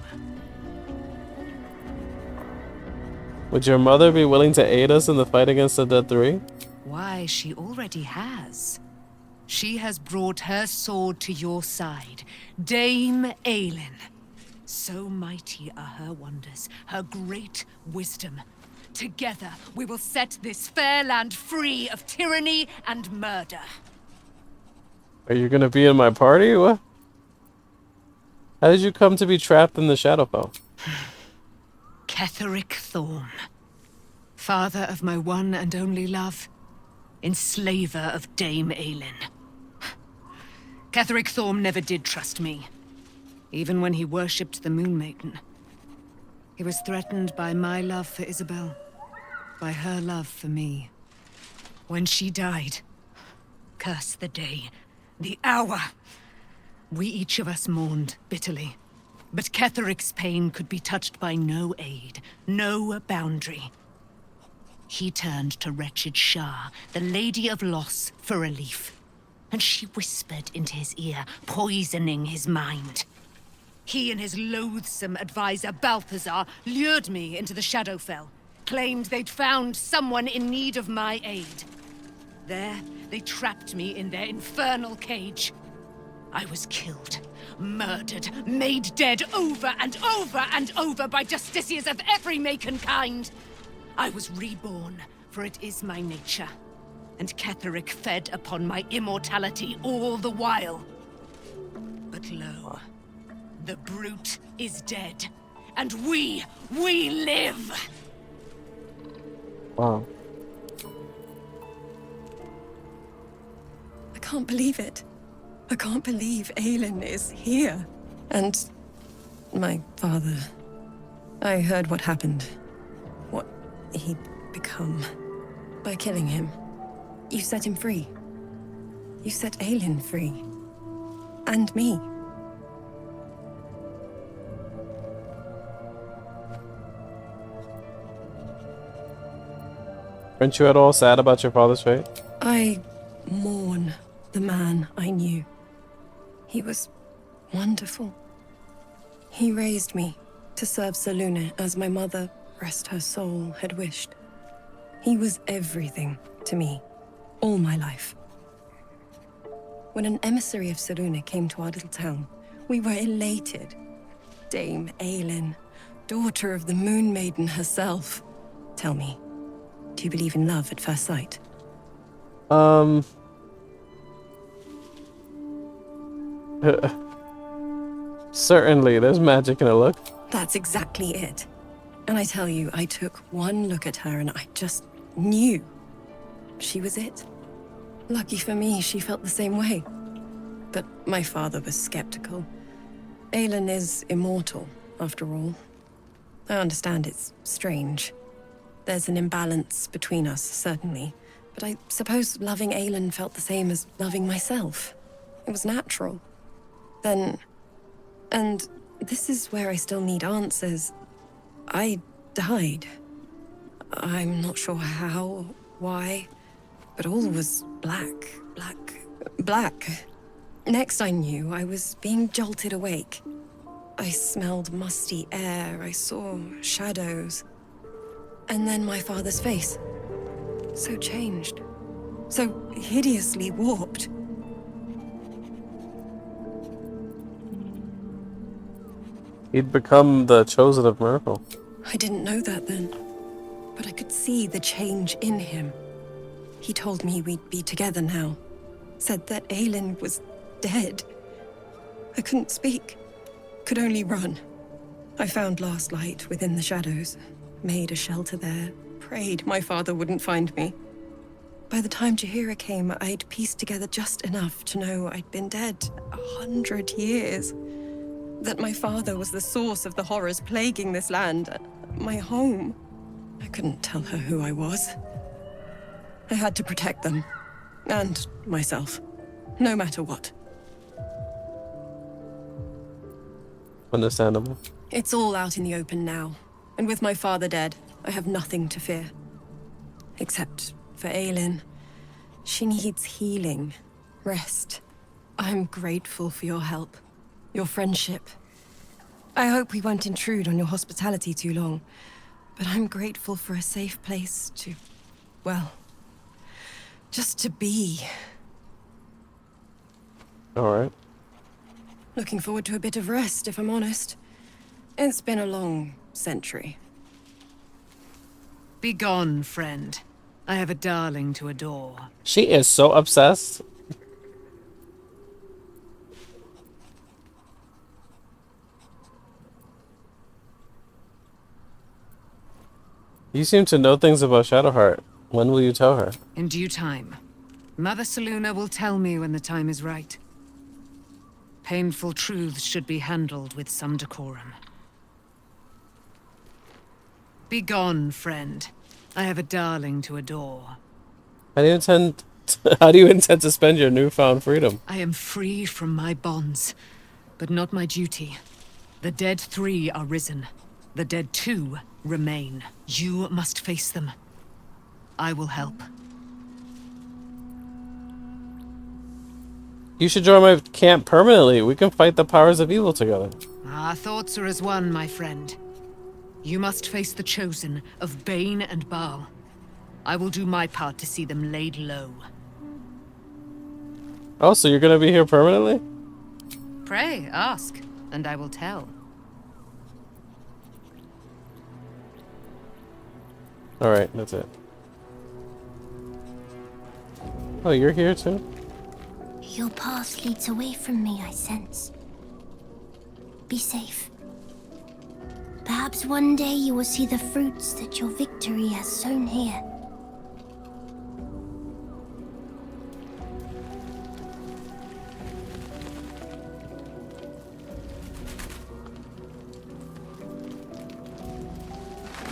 [SPEAKER 2] Would your mother be willing to aid us in the fight against the Dead Three?
[SPEAKER 7] Why, she already has. She has brought her sword to your side, Dame Aelin. So mighty are her wonders, her great wisdom. Together, we will set this fair land free of tyranny and murder.
[SPEAKER 2] Are you gonna be in my party? What? How did you come to be trapped in the Shadowfell?
[SPEAKER 7] Ketheric Thorm, father of my one and only love, enslaver of Dame Aelin. Ketheric Thorm never did trust me, even when he worshipped the Moon Maiden. He was threatened by my love for Isabel, by her love for me. When she died, curse the day, the hour, we each of us mourned bitterly. But Ketheric's pain could be touched by no aid, no boundary. He turned to wretched Shah, the Lady of Loss, for relief. And she whispered into his ear, poisoning his mind. He and his loathsome advisor, Balthazar, lured me into the Shadowfell, claimed they'd found someone in need of my aid. There, they trapped me in their infernal cage. I was killed, murdered, made dead over and over and over by justiciars of every make and kind. I was reborn, for it is my nature. And Ketheric fed upon my immortality all the while. But lo, the brute is dead, and we live!
[SPEAKER 2] Wow.
[SPEAKER 21] I can't believe it. I can't believe Aelin is here. And my father. I heard what happened. What he'd become. By killing him. You set him free. You set Aelin free. And me.
[SPEAKER 2] Aren't you at all sad about your father's fate?
[SPEAKER 21] I mourn the man I knew. He was wonderful. He raised me to serve Selûne as my mother, rest her soul, had wished. He was everything to me, all my life. When an emissary of Selûne came to our little town, we were elated. Dame Aelin, daughter of the Moon Maiden herself. Tell me, do you believe in love at first sight?
[SPEAKER 2] Certainly, there's magic in a look.
[SPEAKER 21] That's exactly it. And I tell you, I took one look at her and I just knew she was it. Lucky for me, she felt the same way. But my father was skeptical. Aelin is immortal, after all. I understand it's strange. There's an imbalance between us, certainly. But I suppose loving Aelin felt the same as loving myself. It was natural. Then... And this is where I still need answers. I died. I'm not sure how, why, but all was black. Next I knew, I was being jolted awake. I smelled musty air, I saw shadows. And then my father's face. So changed. So hideously warped.
[SPEAKER 2] He'd become the chosen of Miracle.
[SPEAKER 21] I didn't know that then, but I could see the change in him. He told me we'd be together now. Said that Aelin was dead. I couldn't speak. Could only run. I found last light within the shadows. Made a shelter there. Prayed my father wouldn't find me. By the time Jaheira came, I'd pieced together just enough to know I'd been dead 100 years. That my father was the source of the horrors plaguing this land. My home. I couldn't tell her who I was. I had to protect them. And myself. No matter what.
[SPEAKER 2] Understandable.
[SPEAKER 21] It's all out in the open now. And with my father dead, I have nothing to fear. Except for Aelin. She needs healing. Rest. I'm grateful for your help. Your friendship. I hope we won't intrude on your hospitality too long. But I'm grateful for a safe place to... well... just to be.
[SPEAKER 2] Alright.
[SPEAKER 21] Looking forward to a bit of rest, if I'm honest. It's been a long century.
[SPEAKER 8] Be gone, friend. I have a darling to adore.
[SPEAKER 2] She is so obsessed. You seem to know things about Shadowheart. When will you tell her?
[SPEAKER 8] In due time. Mother Selûne will tell me when the time is right. Painful truths should be handled with some decorum. Be gone, friend. I have a darling to adore.
[SPEAKER 2] How do you intend to spend your newfound freedom?
[SPEAKER 8] I am free from my bonds, but not my duty. The dead 3 are risen. The dead 2 remain. You must face them. I will help.
[SPEAKER 2] You should join my camp permanently. We can fight the powers of evil together.
[SPEAKER 8] Our thoughts are as one, my friend. You must face the Chosen of Bane and Baal. I will do my part to see them laid low.
[SPEAKER 2] Oh, so you're gonna be here permanently?
[SPEAKER 8] Pray, ask, and I will tell.
[SPEAKER 2] Alright, that's it. Oh, you're here too?
[SPEAKER 11] Your path leads away from me, I sense. Be safe. Perhaps one day you will see the fruits that your victory has sown here.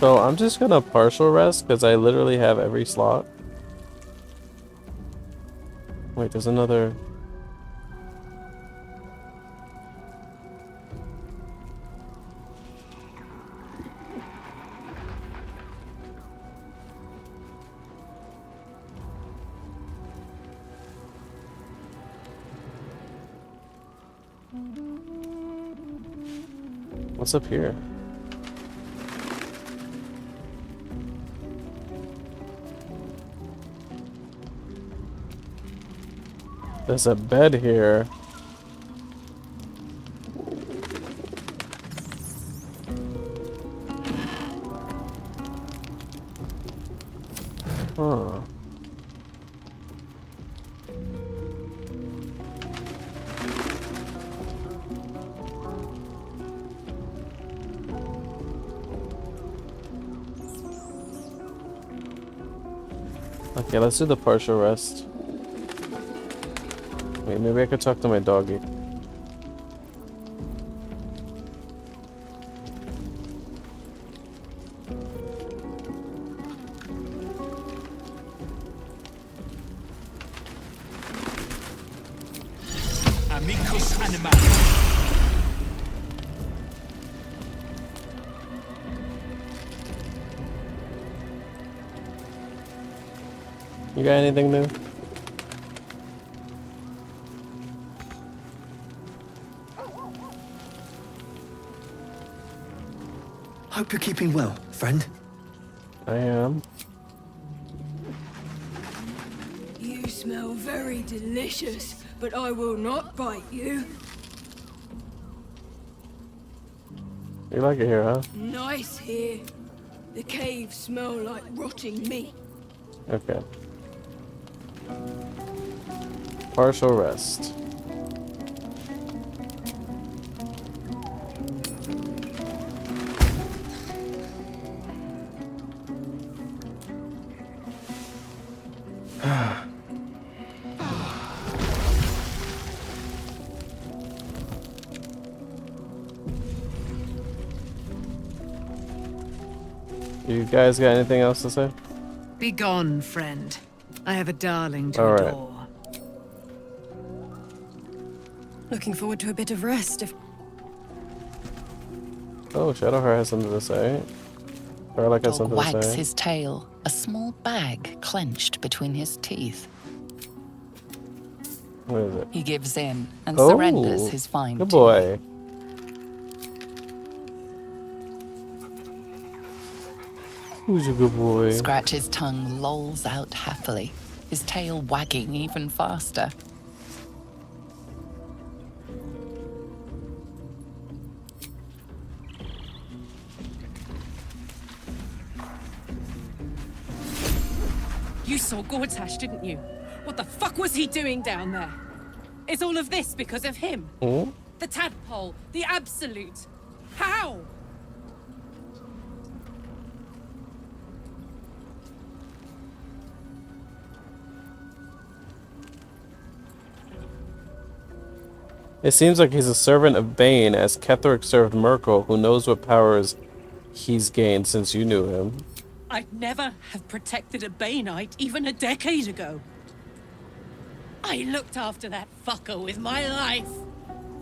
[SPEAKER 2] So I'm just gonna partial rest because I literally have every slot. Wait, there's another... What's up here? There's a bed here. Huh. Okay, let's do the partial rest. Wait, maybe I could talk to my doggy.
[SPEAKER 1] Amicus animalis.
[SPEAKER 2] You got anything new?
[SPEAKER 1] Hope you're keeping well, friend.
[SPEAKER 2] I am.
[SPEAKER 22] You smell very delicious, but I will not bite you.
[SPEAKER 2] You like it here, huh?
[SPEAKER 22] Nice here. The caves smell like rotting meat.
[SPEAKER 2] Okay. Partial rest. You guys got anything else to say?
[SPEAKER 8] Be gone, friend. I have a darling to
[SPEAKER 2] All right.
[SPEAKER 8] adore.
[SPEAKER 21] Looking forward to a bit of rest if...
[SPEAKER 2] Oh, Shadowheart has something to say. Garlic has
[SPEAKER 3] Dog
[SPEAKER 2] something to
[SPEAKER 3] wags
[SPEAKER 2] say.
[SPEAKER 3] his tail, a small bag clenched between his teeth.
[SPEAKER 2] What is it?
[SPEAKER 3] He gives in and
[SPEAKER 2] Oh,
[SPEAKER 3] surrenders his fine
[SPEAKER 2] good boy. Who's a good boy?
[SPEAKER 3] Scratch's tongue lolls out happily, his tail wagging even faster.
[SPEAKER 23] You saw Gortash, didn't you? What the fuck was he doing down there? Is all of this because of him?
[SPEAKER 2] Hmm?
[SPEAKER 23] The tadpole, the absolute. How?
[SPEAKER 2] It seems like he's a servant of Bane, as Ketherick served Merkel, who knows what powers he's gained since you knew him.
[SPEAKER 23] I'd never have protected a Baneite even a decade ago. I looked after that fucker with my life.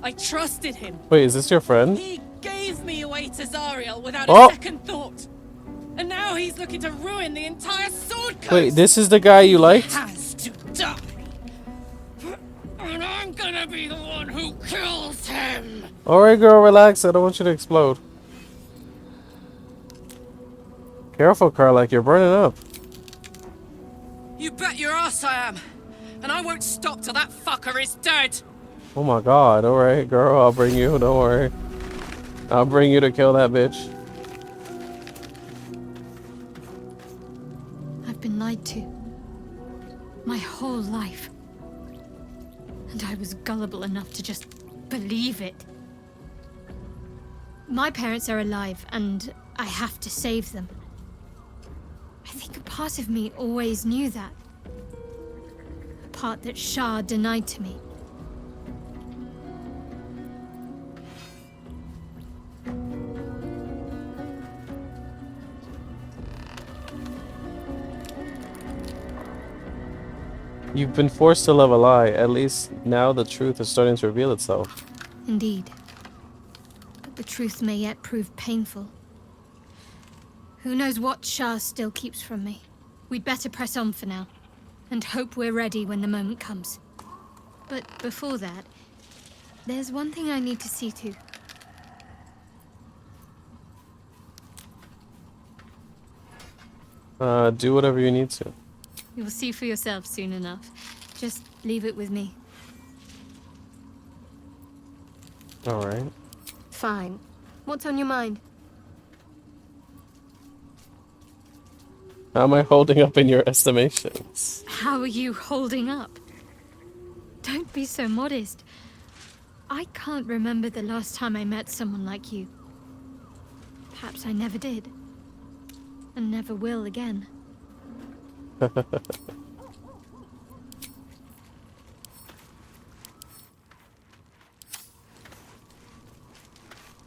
[SPEAKER 23] I trusted him.
[SPEAKER 2] Wait, is this your friend?
[SPEAKER 23] He gave me away to Zariel without
[SPEAKER 2] Oh!
[SPEAKER 23] a second thought. And now he's looking to ruin the entire Sword Coast.
[SPEAKER 2] Wait, this is the guy you liked?
[SPEAKER 23] He has to die. And I'm gonna be the one who kills him.
[SPEAKER 2] Alright, girl, relax. I don't want you to explode. Careful, Karlach, you're burning up.
[SPEAKER 23] You bet your ass I am. And I won't stop till that fucker is dead.
[SPEAKER 2] Oh my god, alright, girl, I'll bring you, don't worry. I'll bring you to kill that bitch.
[SPEAKER 9] I've been lied to. My whole life. And I was gullible enough to just believe it. My parents are alive, and I have to save them. I think a part of me always knew that. A part that Shah denied to me.
[SPEAKER 2] You've been forced to love a lie. At least now the truth is starting to reveal itself.
[SPEAKER 9] Indeed. But the truth may yet prove painful. Who knows what Shah still keeps from me. We'd better press on for now, and hope we're ready when the moment comes. But before that, There's one thing I need to see to.
[SPEAKER 2] Do whatever you need to.
[SPEAKER 9] You'll see for yourself soon enough. Just leave it with me.
[SPEAKER 2] Alright.
[SPEAKER 9] Fine. What's on your mind?
[SPEAKER 2] How am I holding up in your estimations?
[SPEAKER 9] How are you holding up? Don't be so modest. I can't remember the last time I met someone like you. Perhaps I never did. And never will again.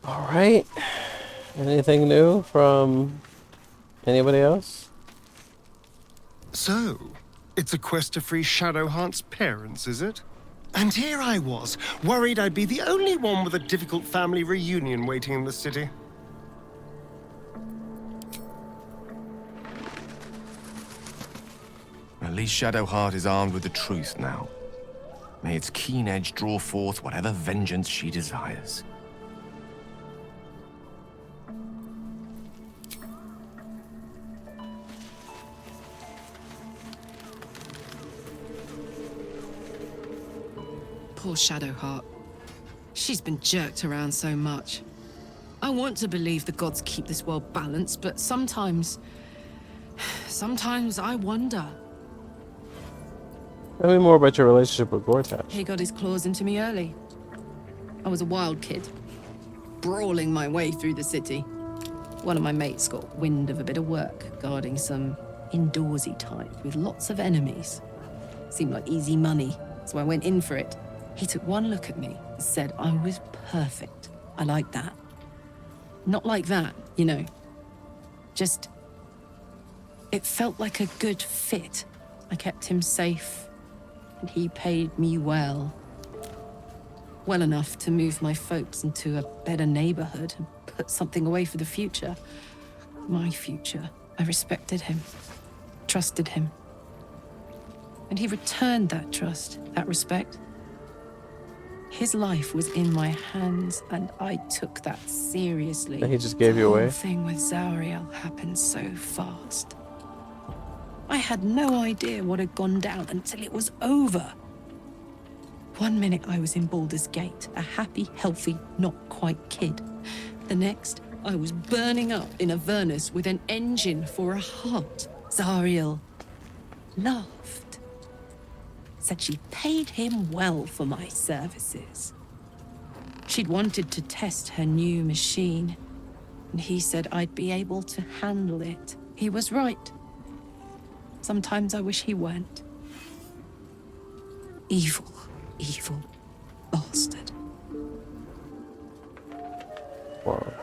[SPEAKER 2] Alright. Anything new from anybody else?
[SPEAKER 18] So, it's a quest to free Shadowheart's parents, is it? And here I was, worried I'd be the only one with a difficult family reunion waiting in the city.
[SPEAKER 20] At least Shadowheart is armed with the truth now. May its keen edge draw forth whatever vengeance she desires.
[SPEAKER 8] Poor Shadowheart. She's been jerked around so much. I want to believe the gods keep this world balanced, but sometimes I wonder.
[SPEAKER 2] Tell me more about your relationship with Gortash.
[SPEAKER 8] He got his claws into me early. I was a wild kid, brawling my way through the city. One of my mates got wind of a bit of work, guarding some indoorsy type with lots of enemies. Seemed like easy money, so I went in for it. He took one look at me and said I was perfect. I like that. Not like that, you know. Just... it felt like a good fit. I kept him safe, and he paid me well. Well enough to move my folks into a better neighborhood and put something away for the future. My future. I respected him, trusted him. And he returned that trust, that respect. His life was in my hands, and I took that seriously.
[SPEAKER 2] And he just gave you away?
[SPEAKER 8] The whole thing with Zariel happened so fast. I had no idea what had gone down until it was over. One minute I was in Baldur's Gate, a happy, healthy, not quite kid. The next, I was burning up in Avernus with an engine for a heart. Zariel laughed. Said she paid him well for my services. She'd wanted to test her new machine, and he said I'd be able to handle it. He was right. Sometimes I wish he weren't. Evil, evil bastard.
[SPEAKER 2] Wow.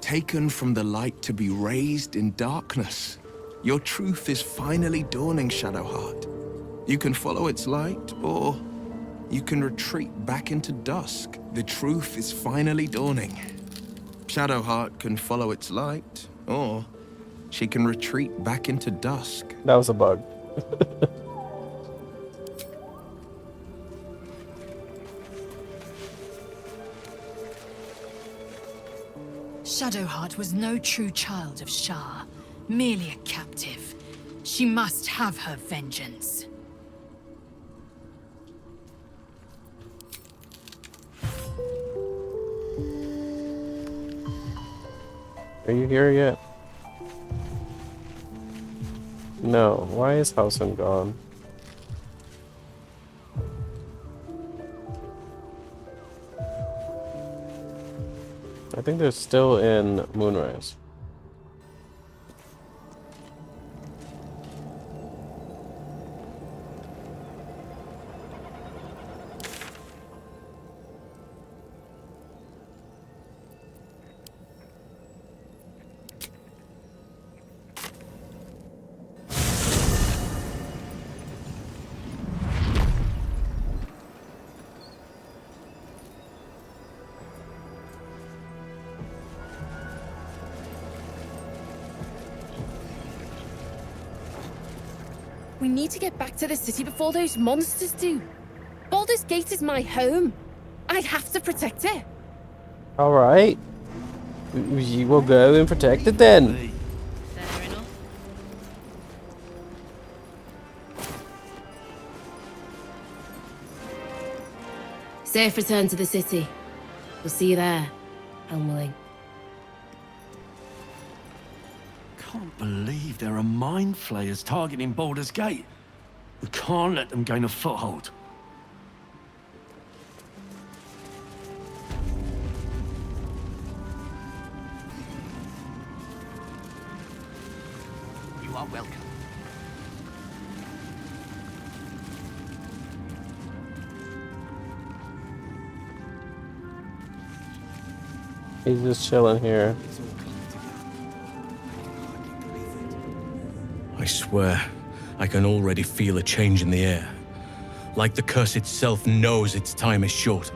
[SPEAKER 6] Taken from the light to be raised in darkness. Your truth is finally dawning, Shadowheart. You can follow its light, or you can retreat back into dusk. The truth is finally dawning. Shadowheart can follow its light, or she can retreat back into dusk.
[SPEAKER 2] That was a bug.
[SPEAKER 8] Shadowheart was no true child of Shah, merely a captive. She must have her vengeance.
[SPEAKER 2] Are you here yet? No. Why is Hausen gone? I think they're still in Moonrise.
[SPEAKER 10] We need to get back to the city before those monsters do. Baldur's Gate is my home. I have to protect it.
[SPEAKER 2] Alright. We will go and protect it then.
[SPEAKER 10] Safe return to the city. We'll see you there, Helmling.
[SPEAKER 12] Can't believe there are mind flayers targeting Baldur's Gate. We can't let them gain a foothold.
[SPEAKER 14] You are welcome.
[SPEAKER 2] He's just chilling here.
[SPEAKER 24] I swear, I can already feel a change in the air. Like the curse itself knows its time is short.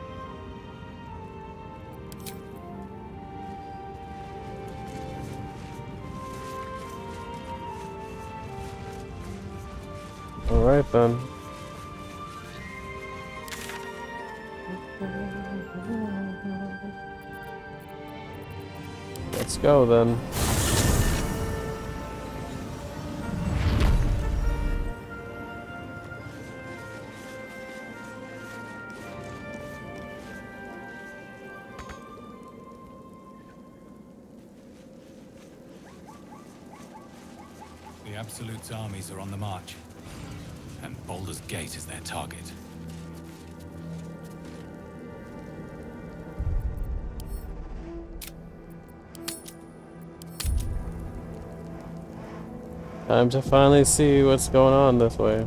[SPEAKER 2] Alright then. Let's go then.
[SPEAKER 1] The Absolute's armies are on the march, and Baldur's Gate is their target.
[SPEAKER 2] Time to finally see what's going on this way.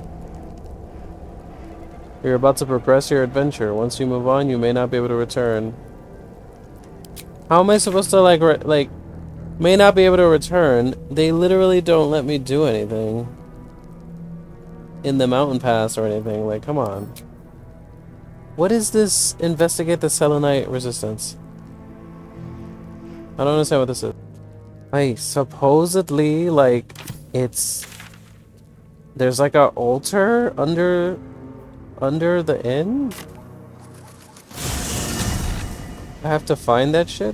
[SPEAKER 2] You're about to progress your adventure. Once you move on, you may not be able to return. How am I supposed to like may not be able to return? They literally don't let me do anything in the mountain pass or anything. Like, come on. What is this? Investigate the Selenite resistance. I don't understand what this is. Like, supposedly, like, there's like a altar under the inn? I have to find that shit?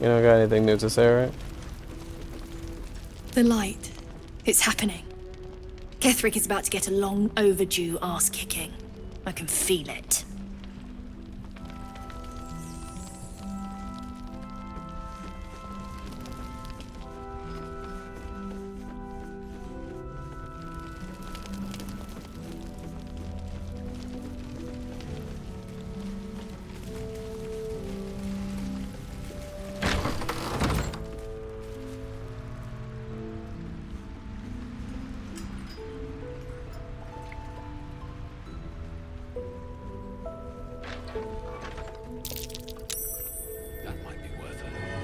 [SPEAKER 2] You don't got anything new to say, right?
[SPEAKER 17] The light. It's happening. Ketherick is about to get a long overdue ass-kicking. I can feel it.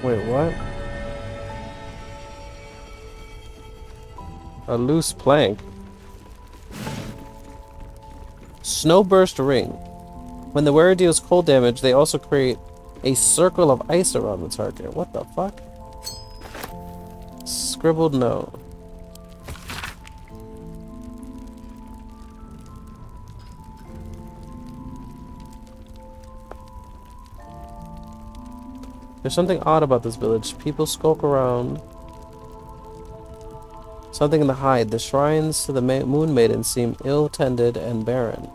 [SPEAKER 2] Wait, what? A loose plank. Snowburst ring. When the wearer deals cold damage, they also create a circle of ice around the target. What the fuck? Scribbled note. There's something odd about this village. People skulk around. Something in the hide. The shrines to the Moon Maiden seem ill-tended and barren.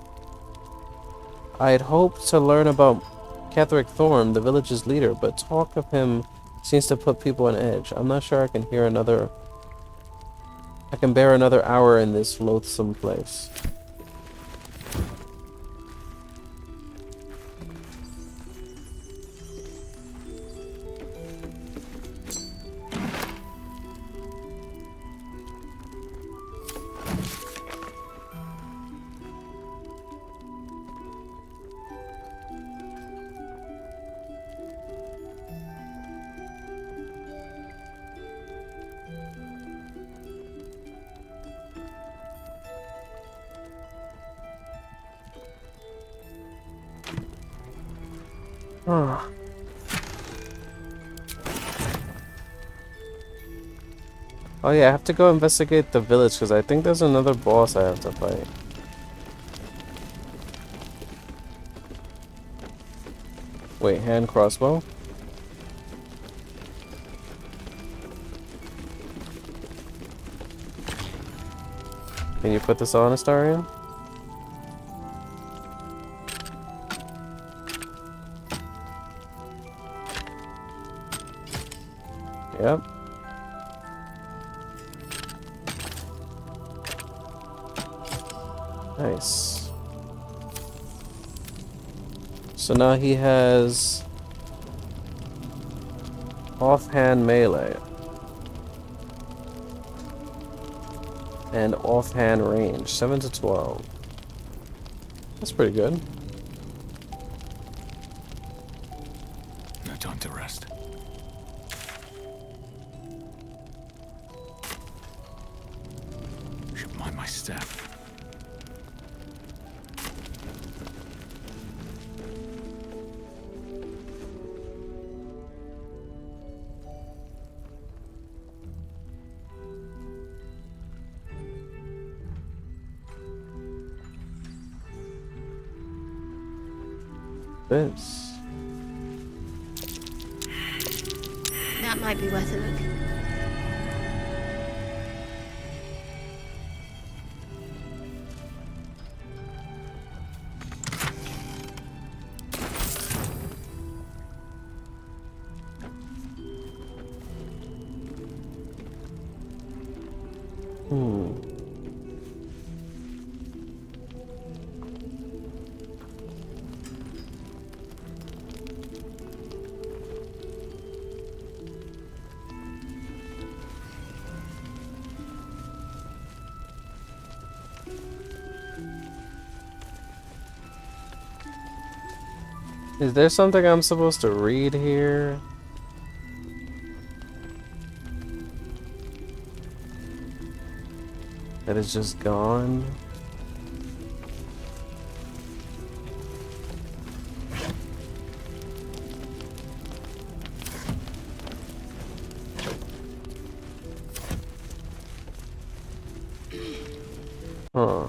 [SPEAKER 2] I had hoped to learn about Ketherick Thorm, the village's leader, but talk of him seems to put people on edge. I'm not sure I can bear another hour in this loathsome place. Huh. Oh yeah, I have to go investigate the village because I think there's another boss I have to fight. Wait, hand crossbow? Can you put this on, Astarion? Yep. Nice. So now he has offhand melee and offhand range, 7 to 12. That's pretty good.
[SPEAKER 1] No time to rest. Should mind my step.
[SPEAKER 2] This.
[SPEAKER 9] That might be worth a look.
[SPEAKER 2] Is there something I'm supposed to read here? That is just gone? Huh.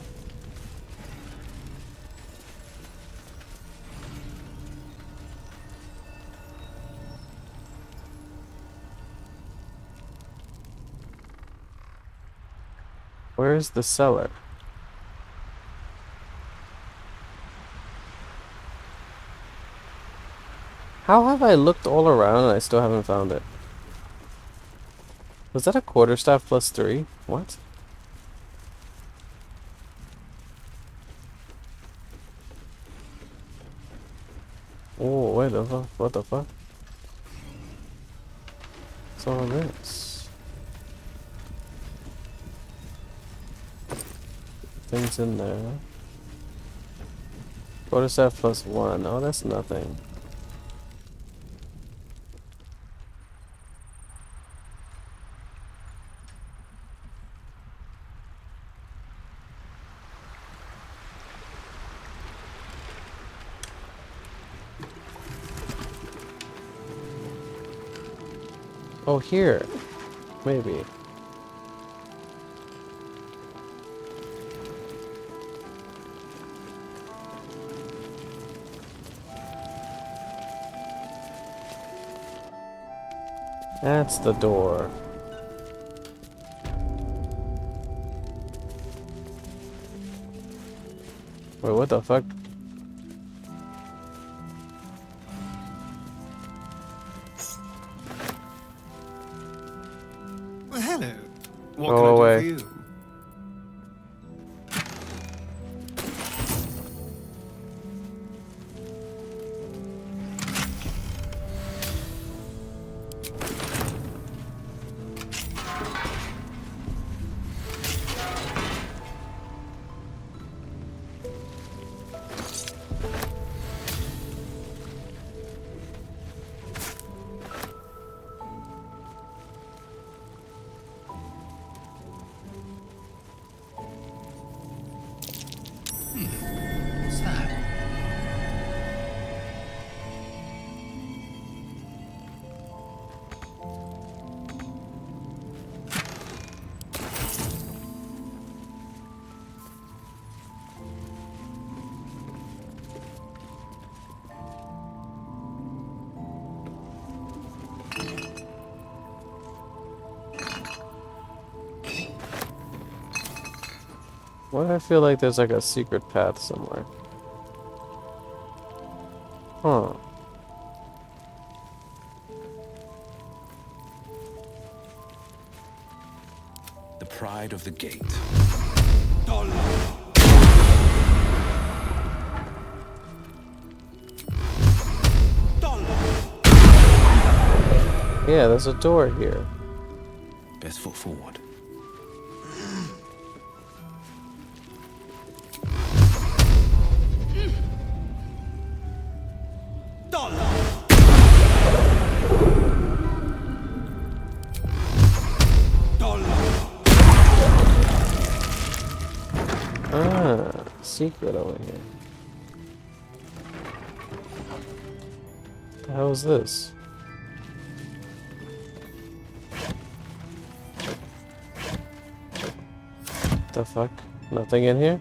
[SPEAKER 2] Where's the cellar? How have I looked all around and I still haven't found it? Was that a quarterstaff plus 3? What? Oh, wait, the fuck? What the fuck? What's all this? Things in there. Quarterstaff plus 1. Oh, that's nothing. Oh, here. Maybe. That's the door. Wait, what the fuck?
[SPEAKER 18] Well, hello. What
[SPEAKER 2] Go
[SPEAKER 18] can I
[SPEAKER 2] away.
[SPEAKER 18] do for you?
[SPEAKER 2] Why do I feel like there's like a secret path somewhere? Huh.
[SPEAKER 5] The pride of the gate.
[SPEAKER 2] Yeah, there's a door here.
[SPEAKER 5] Best foot forward.
[SPEAKER 2] Ah, secret over here. What the hell is this? The fuck? Nothing in here?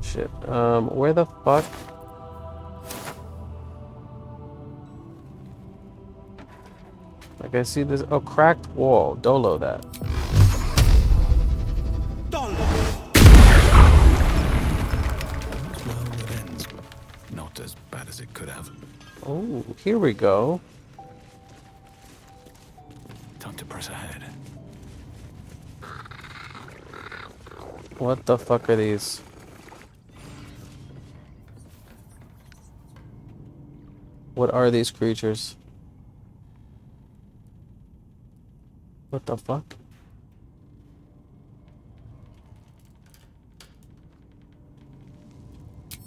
[SPEAKER 2] Shit. Where the fuck? Like I see this cracked wall. Dolo that.
[SPEAKER 1] Well, it ends. Not as bad as it could have.
[SPEAKER 2] Oh, here we go.
[SPEAKER 1] Time to press ahead.
[SPEAKER 2] What the fuck are these? What are these creatures? What the fuck?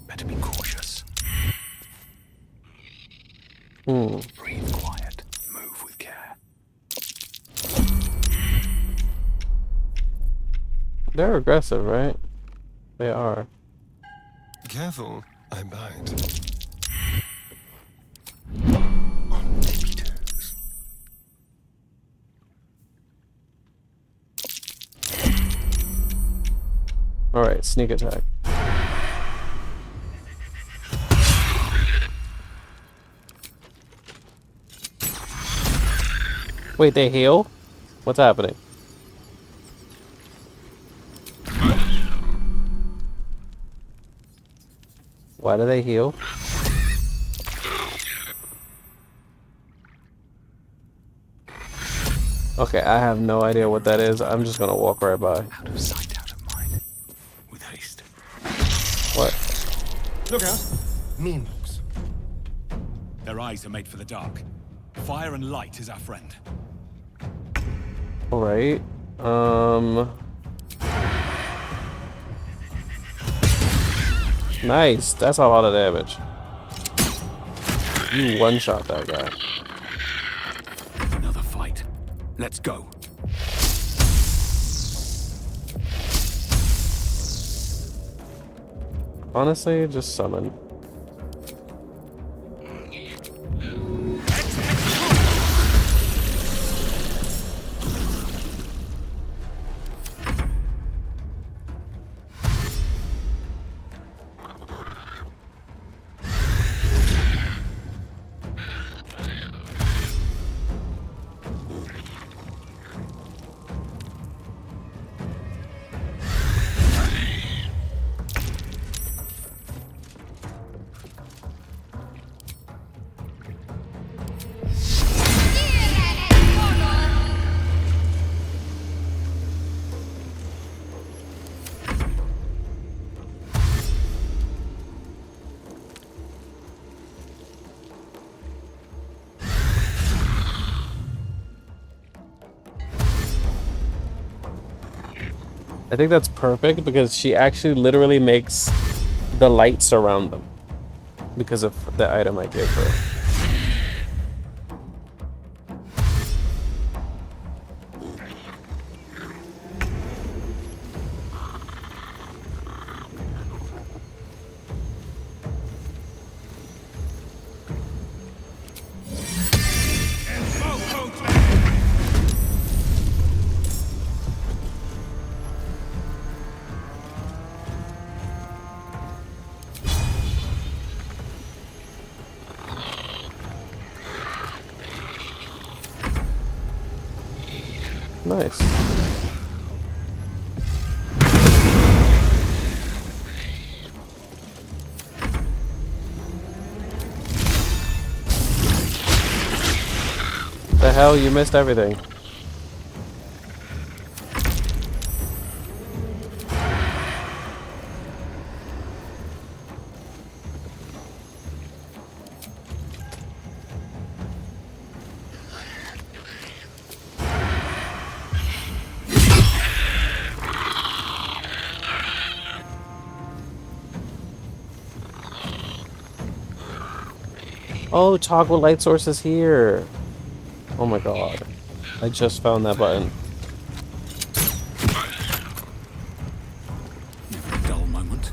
[SPEAKER 1] Better be cautious.
[SPEAKER 2] Breathe
[SPEAKER 1] quiet. Move with care.
[SPEAKER 2] They're aggressive, right? They are.
[SPEAKER 18] Careful, I bite.
[SPEAKER 2] Alright, sneak attack. Wait, they heal? What's happening? Why do they heal? Okay, I have no idea what that is. I'm just gonna walk right by.
[SPEAKER 1] Out of sight, out of mind. With haste.
[SPEAKER 2] What?
[SPEAKER 18] Look out! Mean looks.
[SPEAKER 1] Their eyes are made for the dark. Fire and light is our friend.
[SPEAKER 2] Alright. Nice. That's a lot of damage. You one-shot that guy.
[SPEAKER 1] Another fight. Let's go.
[SPEAKER 2] Honestly, just summon. I think that's perfect because she actually literally makes the light surround them because of the item I gave her. Nice. The hell, you missed everything. Oh, toggle light source is here. Oh my god. I just found that button.
[SPEAKER 1] Never a dull moment.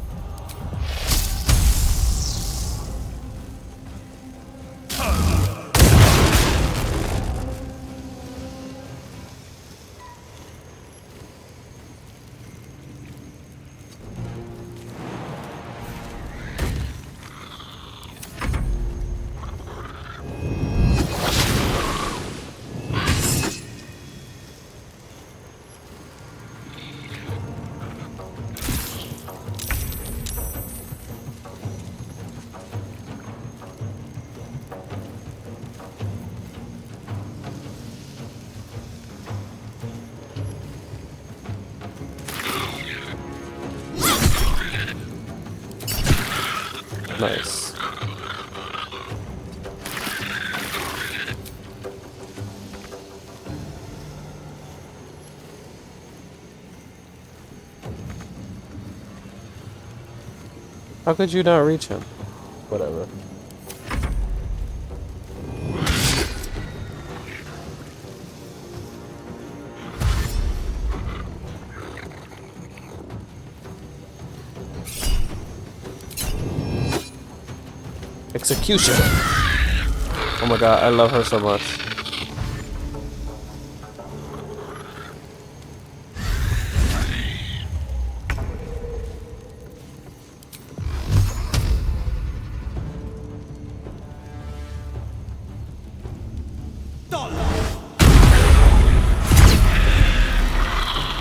[SPEAKER 2] Nice. How could you not reach him? Whatever. Execution. Oh my god, I love her so much.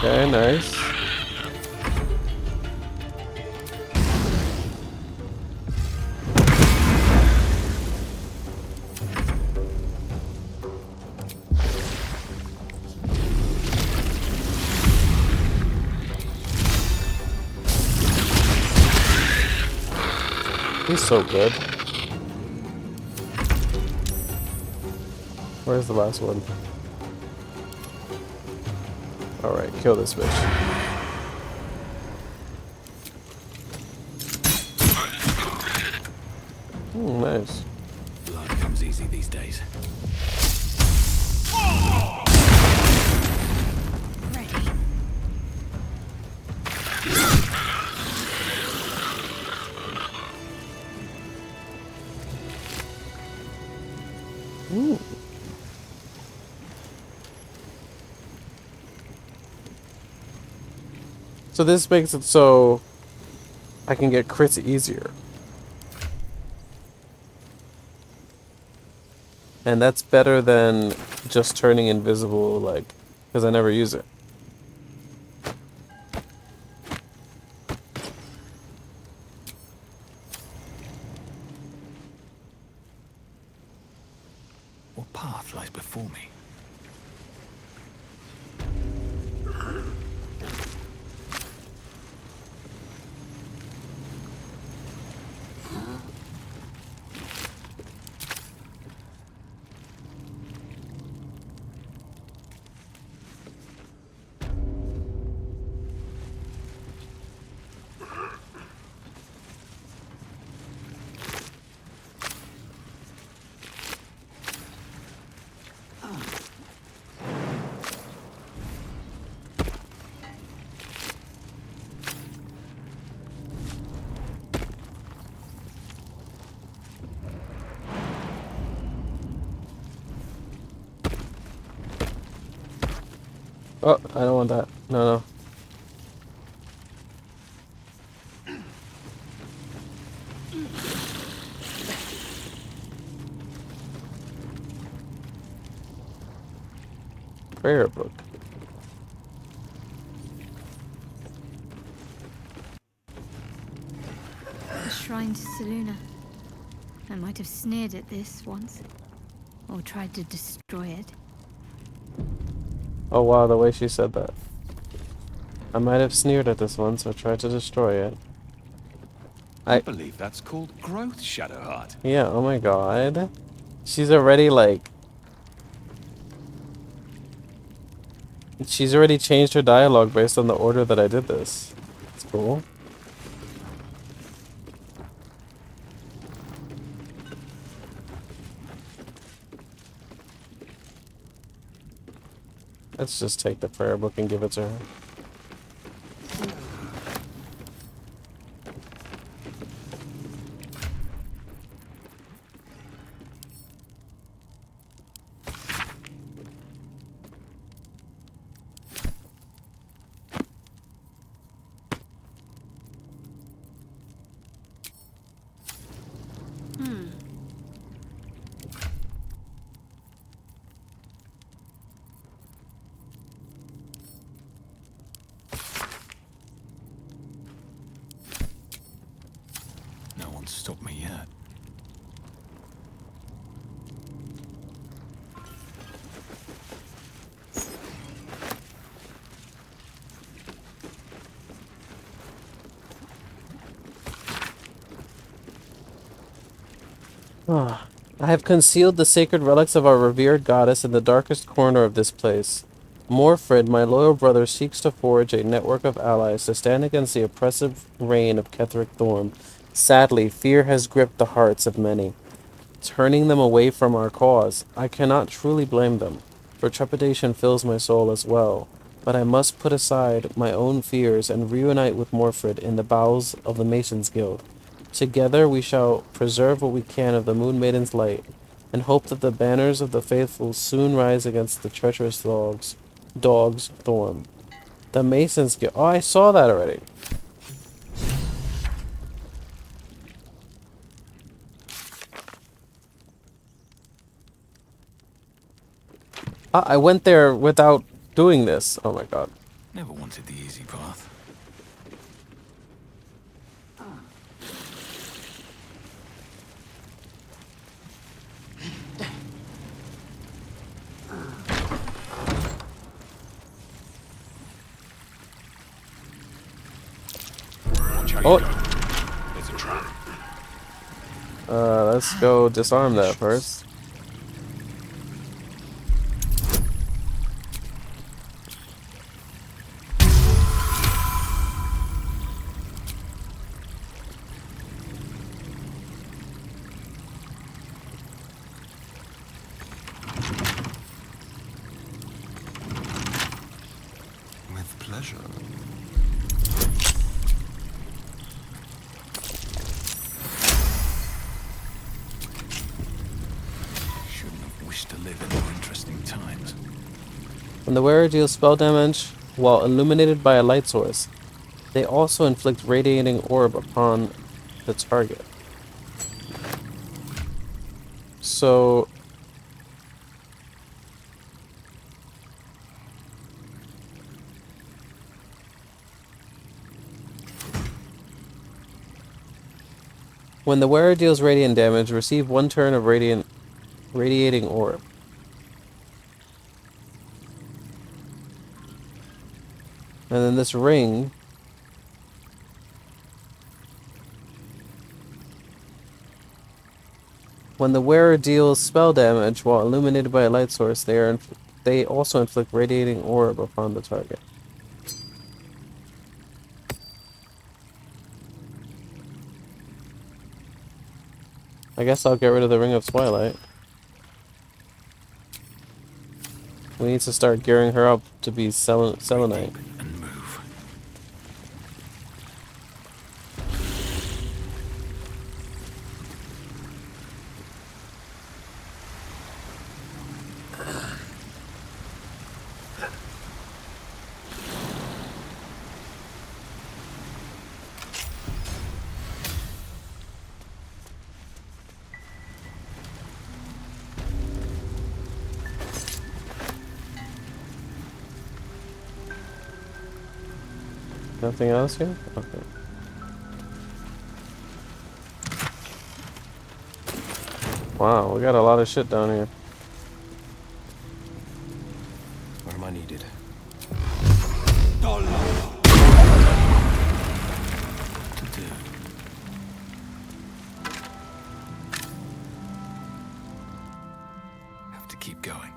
[SPEAKER 2] Okay, nice. He's so good. Where's the last one? Alright, kill this bitch. Ooh, nice.
[SPEAKER 1] Blood comes easy these days.
[SPEAKER 2] Ooh. So this makes it so I can get crits easier. And that's better than just turning invisible, like, because I never use it.
[SPEAKER 1] What path lies before me?
[SPEAKER 2] Oh, I don't want that. No, no. Prayer book.
[SPEAKER 9] shrine to Seluna. I might have sneered at this once, or tried to destroy it.
[SPEAKER 2] Oh wow, the way she said that. I might have sneered at this once or tried to destroy it.
[SPEAKER 5] I believe that's called growth, Shadowheart.
[SPEAKER 2] Yeah, oh my god. She's already like... She's already changed her dialogue based on the order that I did this. It's cool. Let's just take the prayer book and give it to her.
[SPEAKER 1] No one's stopped me yet.
[SPEAKER 2] Ah, I have concealed the sacred relics of our revered goddess in the darkest corner of this place. Morfred, my loyal brother, seeks to forge a network of allies to stand against the oppressive reign of Ketheric Thorm. Sadly, fear has gripped the hearts of many, turning them away from our cause. I cannot truly blame them, for trepidation fills my soul as well. But I must put aside my own fears and reunite with Morfred in the bowels of the Masons Guild. Together we shall preserve what we can of the Moon Maiden's light, and hope that the banners of the faithful soon rise against the treacherous dogs Thorm. The Masons Guild. Oh, I saw that already. I went there without doing this. Oh my god.
[SPEAKER 1] Never wanted the easy path.
[SPEAKER 2] Oh.
[SPEAKER 1] There's a trap.
[SPEAKER 2] Let's go disarm that first.
[SPEAKER 18] With pleasure.
[SPEAKER 1] Shouldn't have wished to live in more interesting times.
[SPEAKER 2] When the wearer deals spell damage while illuminated by a light source, they also inflict radiating orb upon the target. So when the wearer deals radiant damage, receive 1 turn of radiating orb. And then this ring when the wearer deals spell damage while illuminated by a light source, they also inflict radiating orb upon the target. I guess I'll get rid of the Ring of Twilight. We need to start gearing her up to be Selenite. Nothing else here? Okay. Wow, we got a lot of shit down here.
[SPEAKER 18] Where am I needed?
[SPEAKER 1] Have to keep going.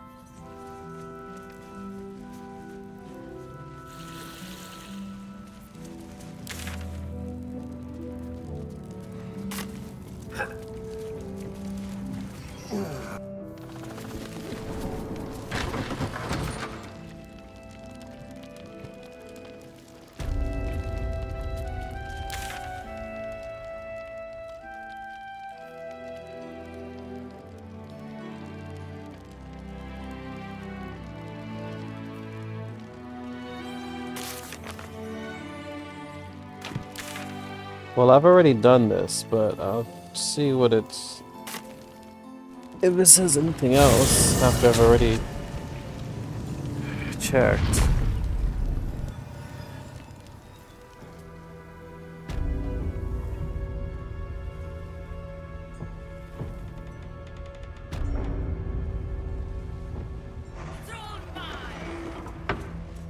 [SPEAKER 2] Well, I've already done this, but I'll see what it's... If it says anything else after I've already checked.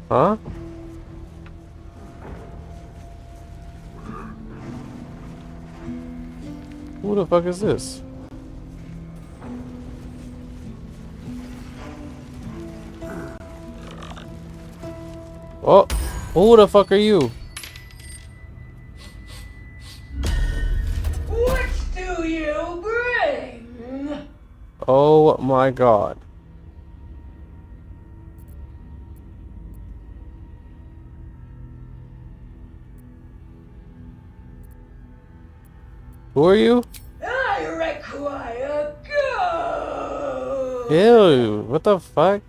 [SPEAKER 2] Huh? Who the fuck is this? Oh, who the fuck are you?
[SPEAKER 22] What do you bring?
[SPEAKER 2] Oh my god. Who are you?
[SPEAKER 22] I require gold.
[SPEAKER 2] Ew, what the fuck?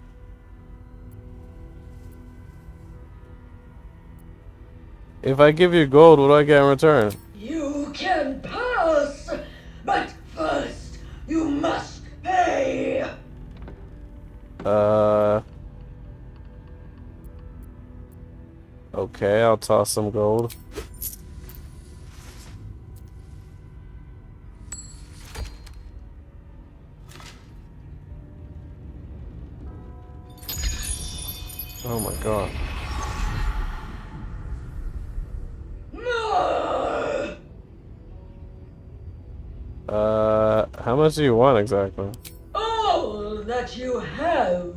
[SPEAKER 2] If I give you gold, what do I get in return?
[SPEAKER 22] You can pass, but first you must pay.
[SPEAKER 2] Okay, I'll toss some gold. Oh my god. How much do you want exactly?
[SPEAKER 22] All that you have.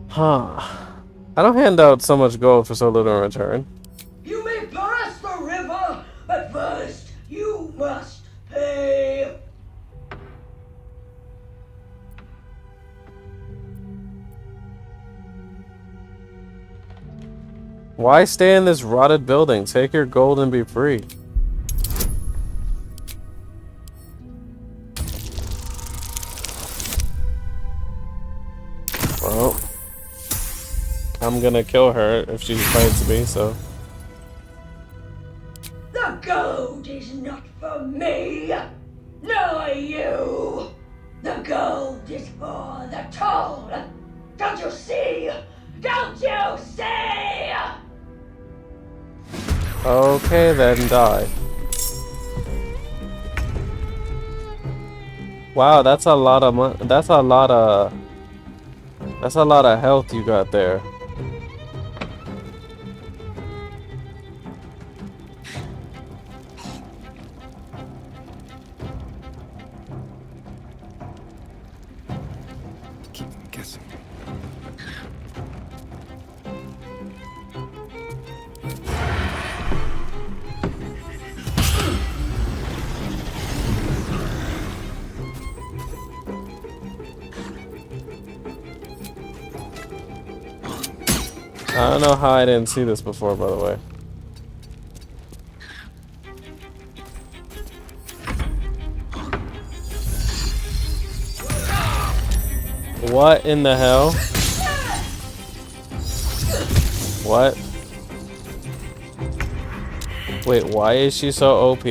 [SPEAKER 2] Huh. I don't hand out so much gold for so little in return.
[SPEAKER 22] You may pass the river, but first you must pay.
[SPEAKER 2] Why stay in this rotted building? Take your gold and be free. Well, I'm gonna kill her if she fights me, so.
[SPEAKER 22] The gold is not for me, nor you. The gold is for the toll. Don't you see? Don't you see?
[SPEAKER 2] Okay, then die. Wow, that's a lot of money. That's a lot of health you got there.
[SPEAKER 18] Keep guessing.
[SPEAKER 2] I don't know how I didn't see this before, by the way. What in the hell? What? Wait, why is she so OP?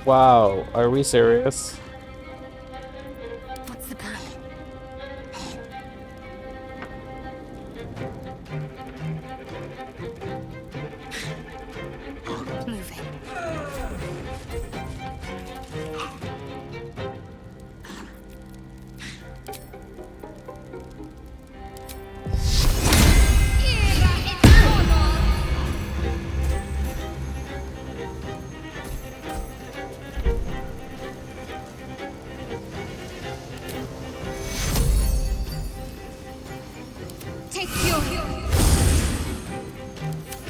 [SPEAKER 2] Wow, are we serious?
[SPEAKER 11] What's the plan?
[SPEAKER 9] Moving.
[SPEAKER 22] Take your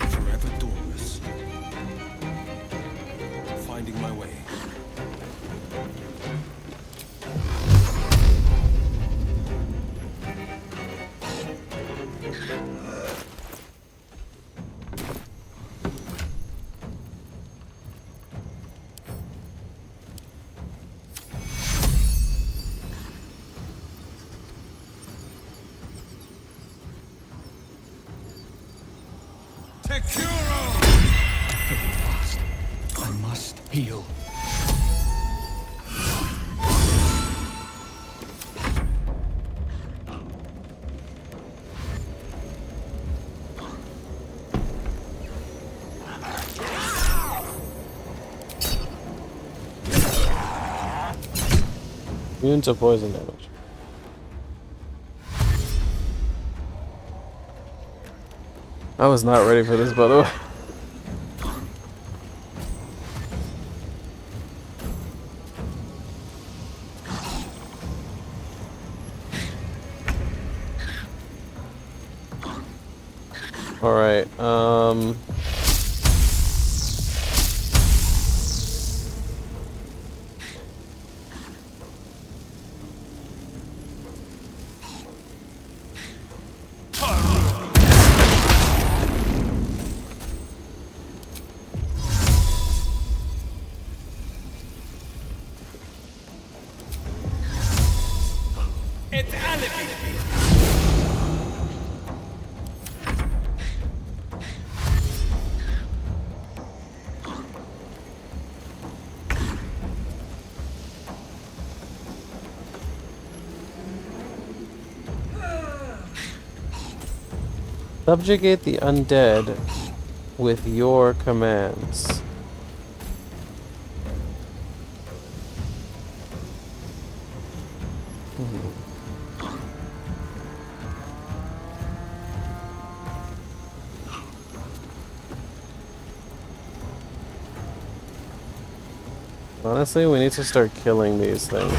[SPEAKER 18] Forever doorless. Finding my way.
[SPEAKER 6] I must heal.
[SPEAKER 2] Immune to poison damage. I was not ready for this, by the way. All right.
[SPEAKER 22] It's alibi.
[SPEAKER 2] Subjugate the undead with your commands. Honestly, we need to start killing these things.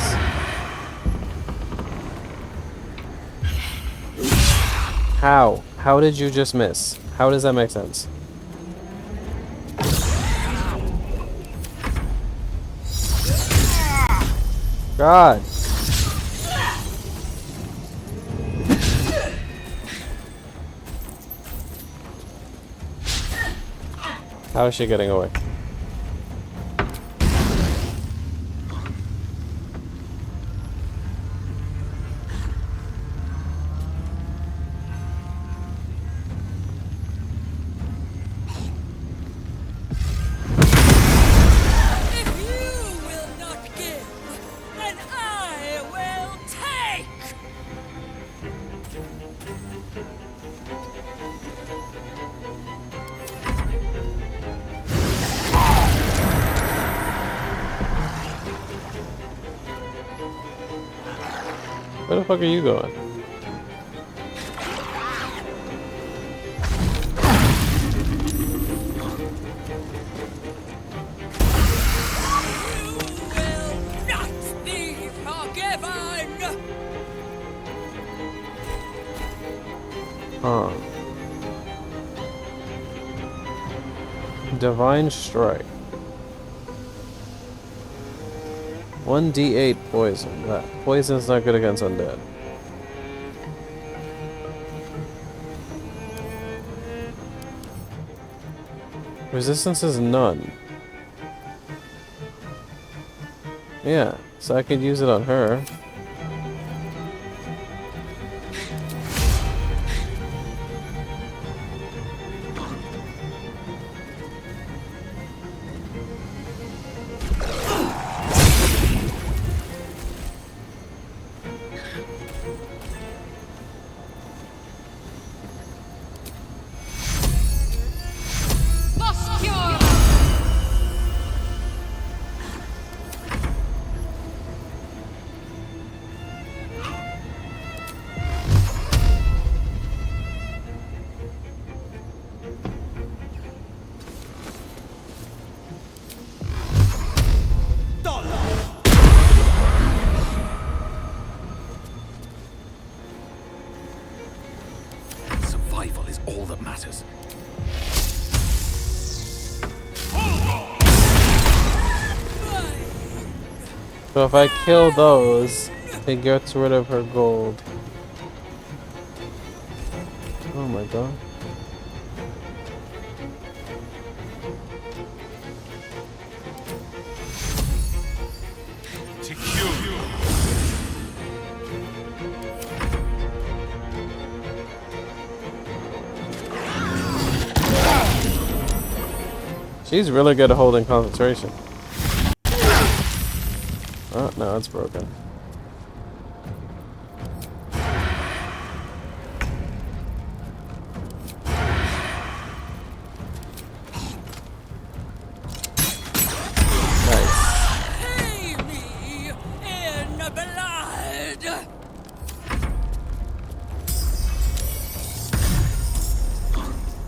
[SPEAKER 2] How? How did you just miss? How does that make sense? God! How is she getting away? Where the fuck are you going? Huh. Divine Strike. 1d8 poison. That poison's not good against undead. Resistance is none. Yeah, so I could use it on her. So if I kill those, it gets rid of her gold. Oh my god. She's really good at holding concentration. Oh, no, it's broken.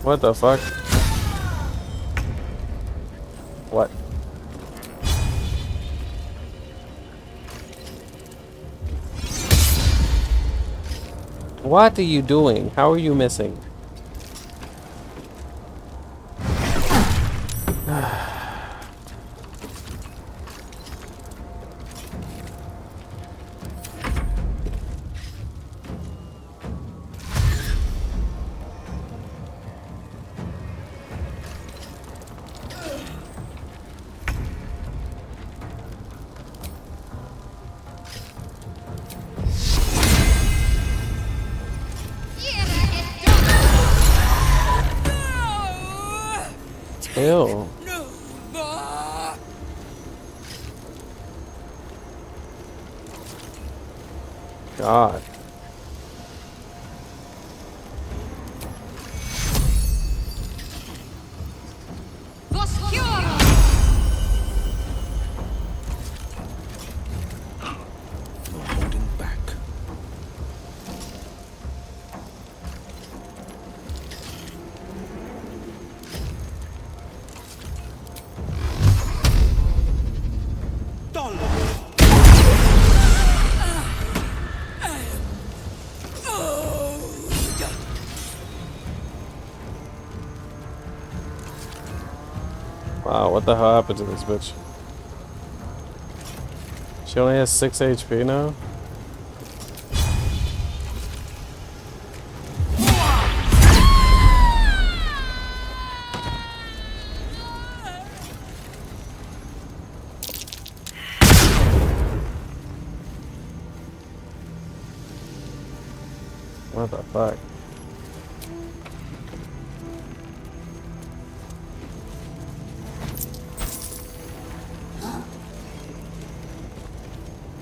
[SPEAKER 2] What the fuck? What? What are you doing? How are you missing? Ew. God. Wow, what the hell happened to this bitch? She only has 6 HP now? What the fuck?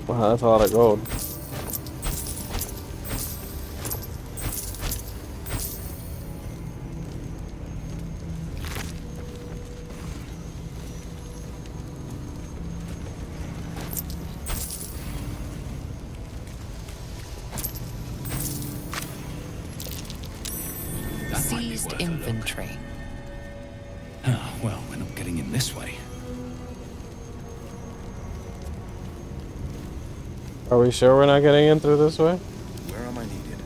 [SPEAKER 2] Wow, that's a lot of gold.
[SPEAKER 3] Seized inventory.
[SPEAKER 1] Oh, well, we're not getting in this way.
[SPEAKER 2] Are we sure we're not getting in through this way?
[SPEAKER 6] Where am I needed?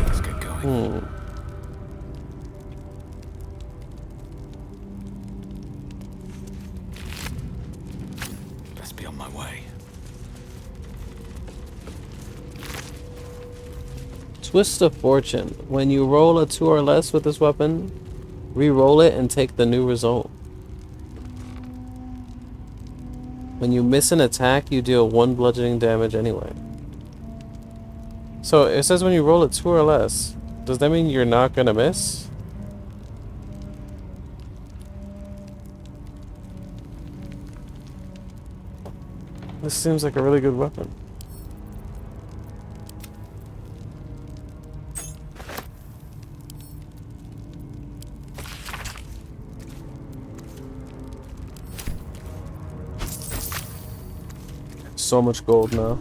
[SPEAKER 1] Let's get going. Best be on my way.
[SPEAKER 2] Twist of Fortune. When you roll a 2 or less with this weapon, re-roll it and take the new result. When you miss an attack, you deal 1 bludgeoning damage anyway. So it says when you roll a 2 or less. Does that mean you're not gonna miss? This seems like a really good weapon. So much gold now.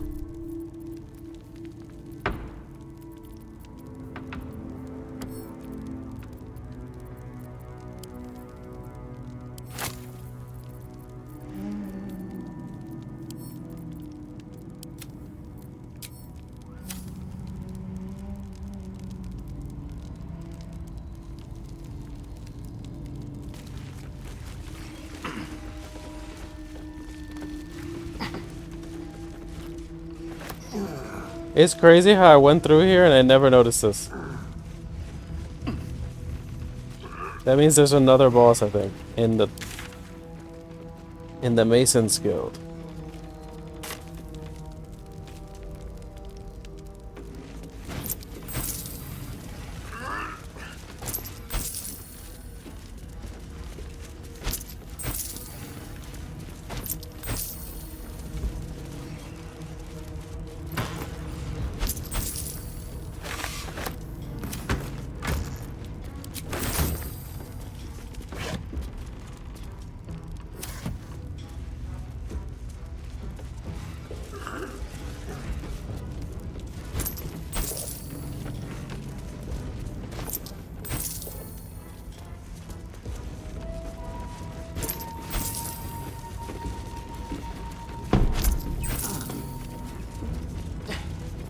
[SPEAKER 2] It's crazy how I went through here and I never noticed this. That means there's another boss, I think, in the Mason's Guild.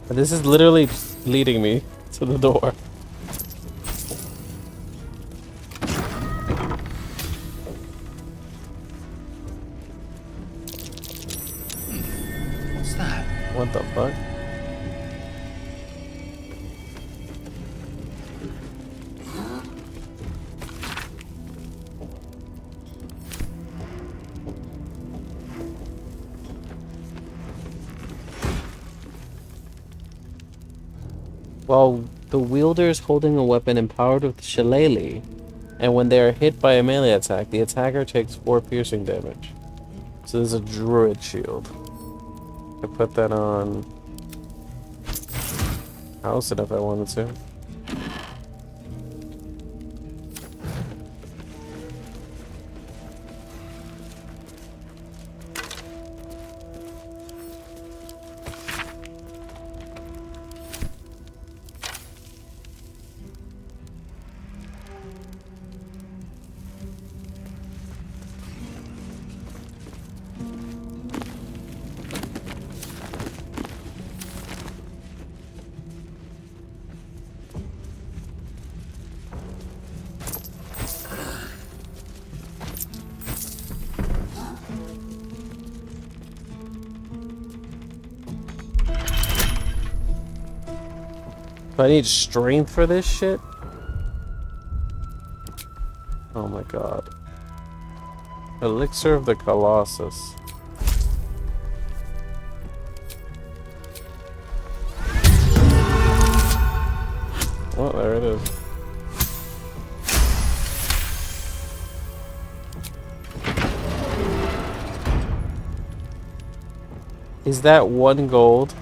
[SPEAKER 2] This is literally leading me to the door.
[SPEAKER 1] What's that?
[SPEAKER 2] What the fuck? While the wielder is holding a weapon empowered with shillelagh, and when they are hit by a melee attack, the attacker takes 4 piercing damage. So there's a druid shield. I put that on house it if I wanted to. Do I need strength for this shit? Oh my god. Elixir of the Colossus. Oh, there it is. Is that 1 gold?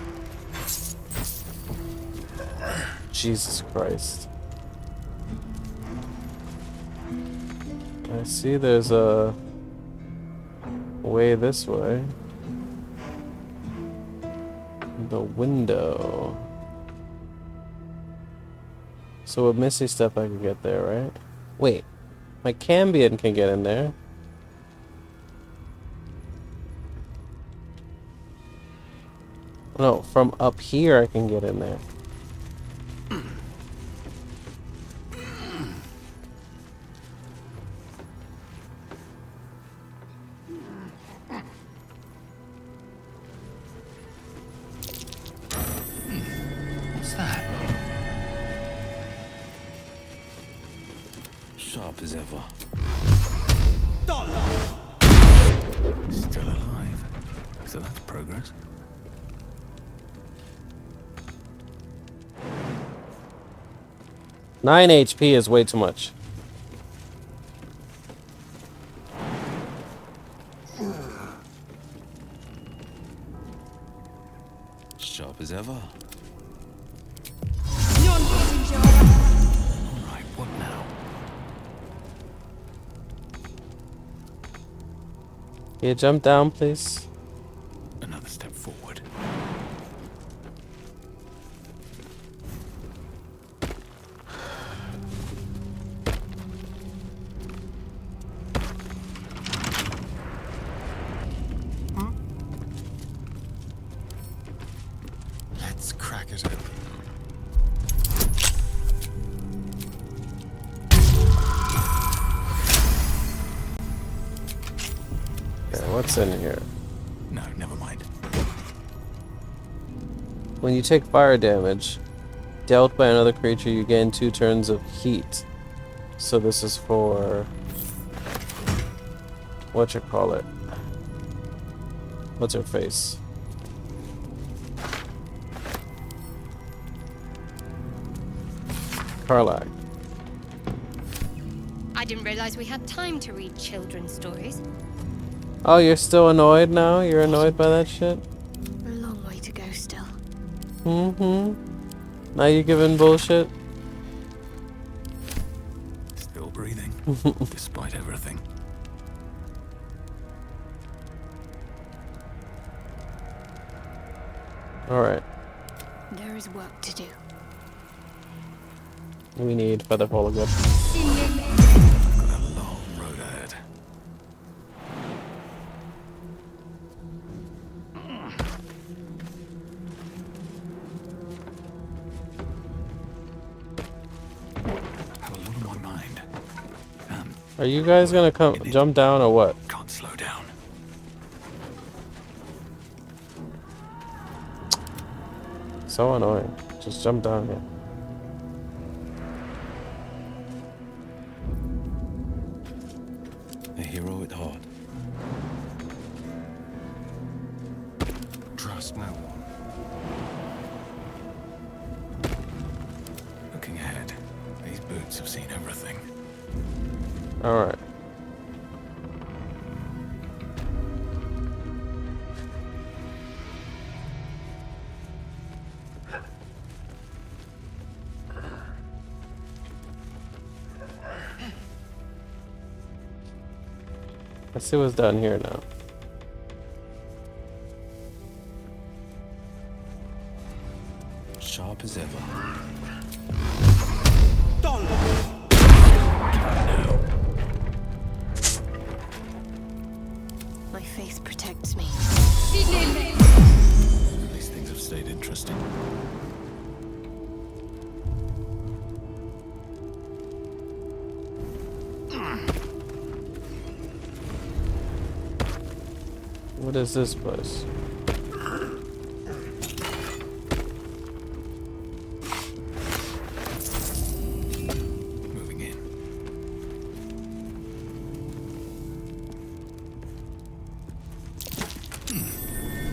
[SPEAKER 2] Jesus Christ. I see there's a way this way. The window. So with Misty Step I can get there, right? Wait. My Cambion can get in there. No, from up here I can get in there.
[SPEAKER 1] What's that? Sharp as ever. Still alive. So that's progress.
[SPEAKER 2] Nine HP is way too much.
[SPEAKER 1] Sharp as ever. Alright, what now?
[SPEAKER 2] Can you jump down, please?
[SPEAKER 1] Another step forward. Let's crack it open.
[SPEAKER 2] Okay, what's in here?
[SPEAKER 1] No, never mind.
[SPEAKER 2] When you take fire damage dealt by another creature, you gain 2 turns of heat. So this is for what's her face? Karlach.
[SPEAKER 9] I didn't realize we had time to read children's stories.
[SPEAKER 2] Oh, you're still annoyed now? You're annoyed by that shit?
[SPEAKER 9] A long way to go still.
[SPEAKER 2] Mm-hmm. Now you giving bullshit?
[SPEAKER 1] Still breathing, despite everything.
[SPEAKER 2] Alright.
[SPEAKER 9] There is work to do.
[SPEAKER 2] We need Featherfall again.
[SPEAKER 1] Got a long road ahead. Have a lot on my mind.
[SPEAKER 2] Are you guys gonna jump down or what?
[SPEAKER 1] Can't slow down.
[SPEAKER 2] So annoying. Just jump down here.
[SPEAKER 5] A hero at heart.
[SPEAKER 18] Trust no one.
[SPEAKER 1] Looking ahead, these boots have seen everything.
[SPEAKER 2] Alright. Let's see what's down here now.
[SPEAKER 5] Sharp as ever.
[SPEAKER 9] My faith protects me.
[SPEAKER 1] These things have stayed interesting.
[SPEAKER 2] What is this place?
[SPEAKER 1] Moving in.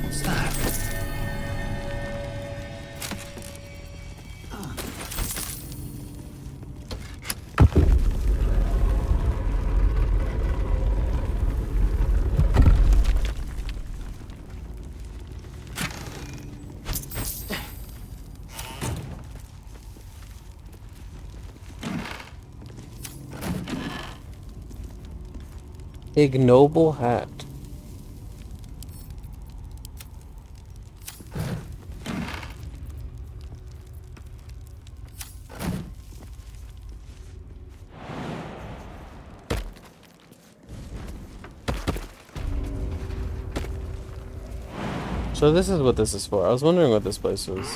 [SPEAKER 1] What's that?
[SPEAKER 2] Ignoble hat. So this is what this is for. I was wondering what this place was.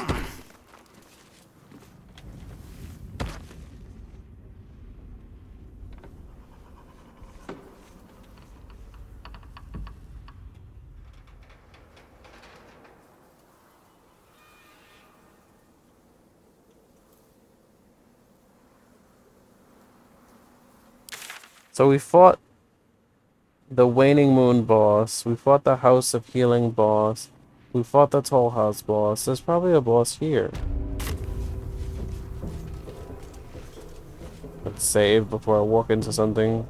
[SPEAKER 2] So we fought the Waning Moon boss. We fought the House of Healing boss. We fought the Toll House boss. There's probably a boss here. Let's save before I walk into something.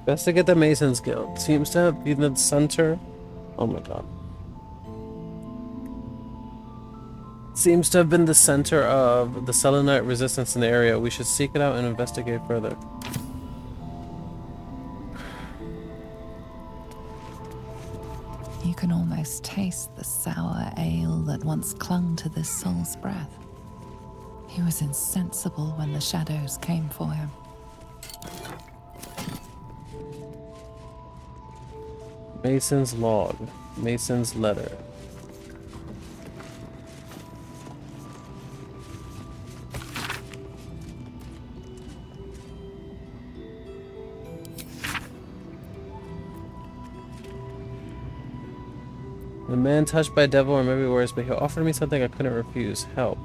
[SPEAKER 2] Investigate the Masons Guild. Seems to be the center. Oh my god. Seems to have been the center of the Selenite resistance in the area. We should seek it out and investigate further.
[SPEAKER 3] You can almost taste the sour ale that once clung to this soul's breath. He was insensible when the shadows came for him.
[SPEAKER 2] Mason's log. Mason's letter. The man touched by a devil or maybe worse, but he offered me something I couldn't refuse. Help.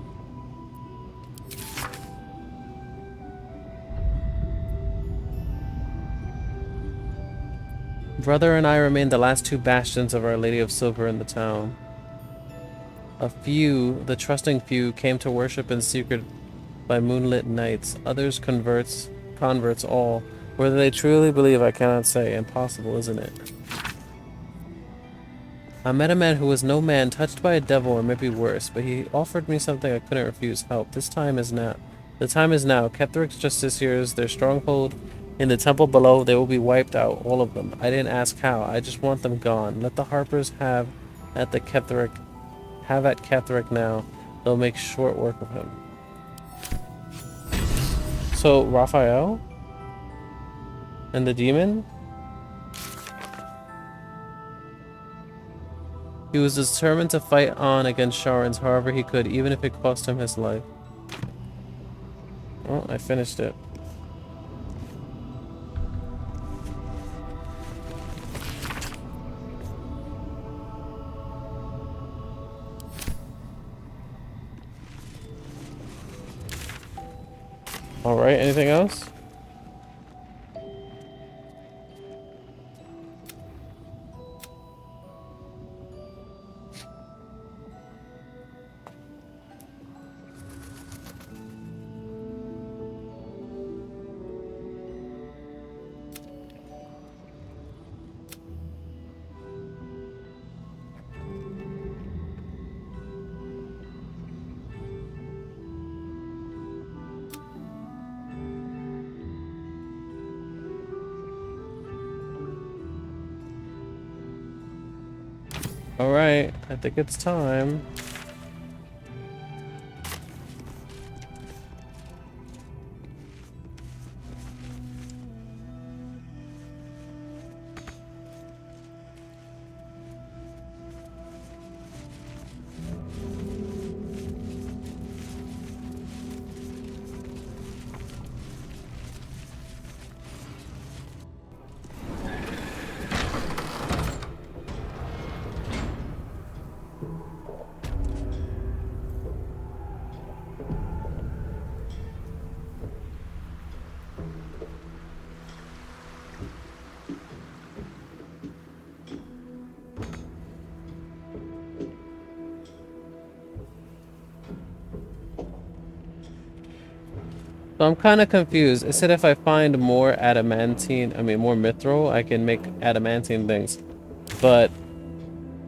[SPEAKER 2] Brother and I remained the last two bastions of Our Lady of Silver in the town. A few, the trusting few, came to worship in secret by moonlit nights. Others converts all. Whether they truly believe I cannot say. Impossible, isn't it? I met a man who was no man, touched by a devil or maybe worse, but he offered me something I couldn't refuse. Help. This time is now. The time is now. Ketheric's justiciars, their stronghold in the temple below, they will be wiped out, all of them. I didn't ask how. I just want them gone. Let the Harpers have at Ketheric now. They'll make short work of him. So Raphael and the demon? He was determined to fight on against Sharans however he could, even if it cost him his life. Oh, I finished it. Alright, anything else? Alright, I think it's time. So I'm kind of confused. It said if I find more adamantine, more mithril, I can make adamantine things. But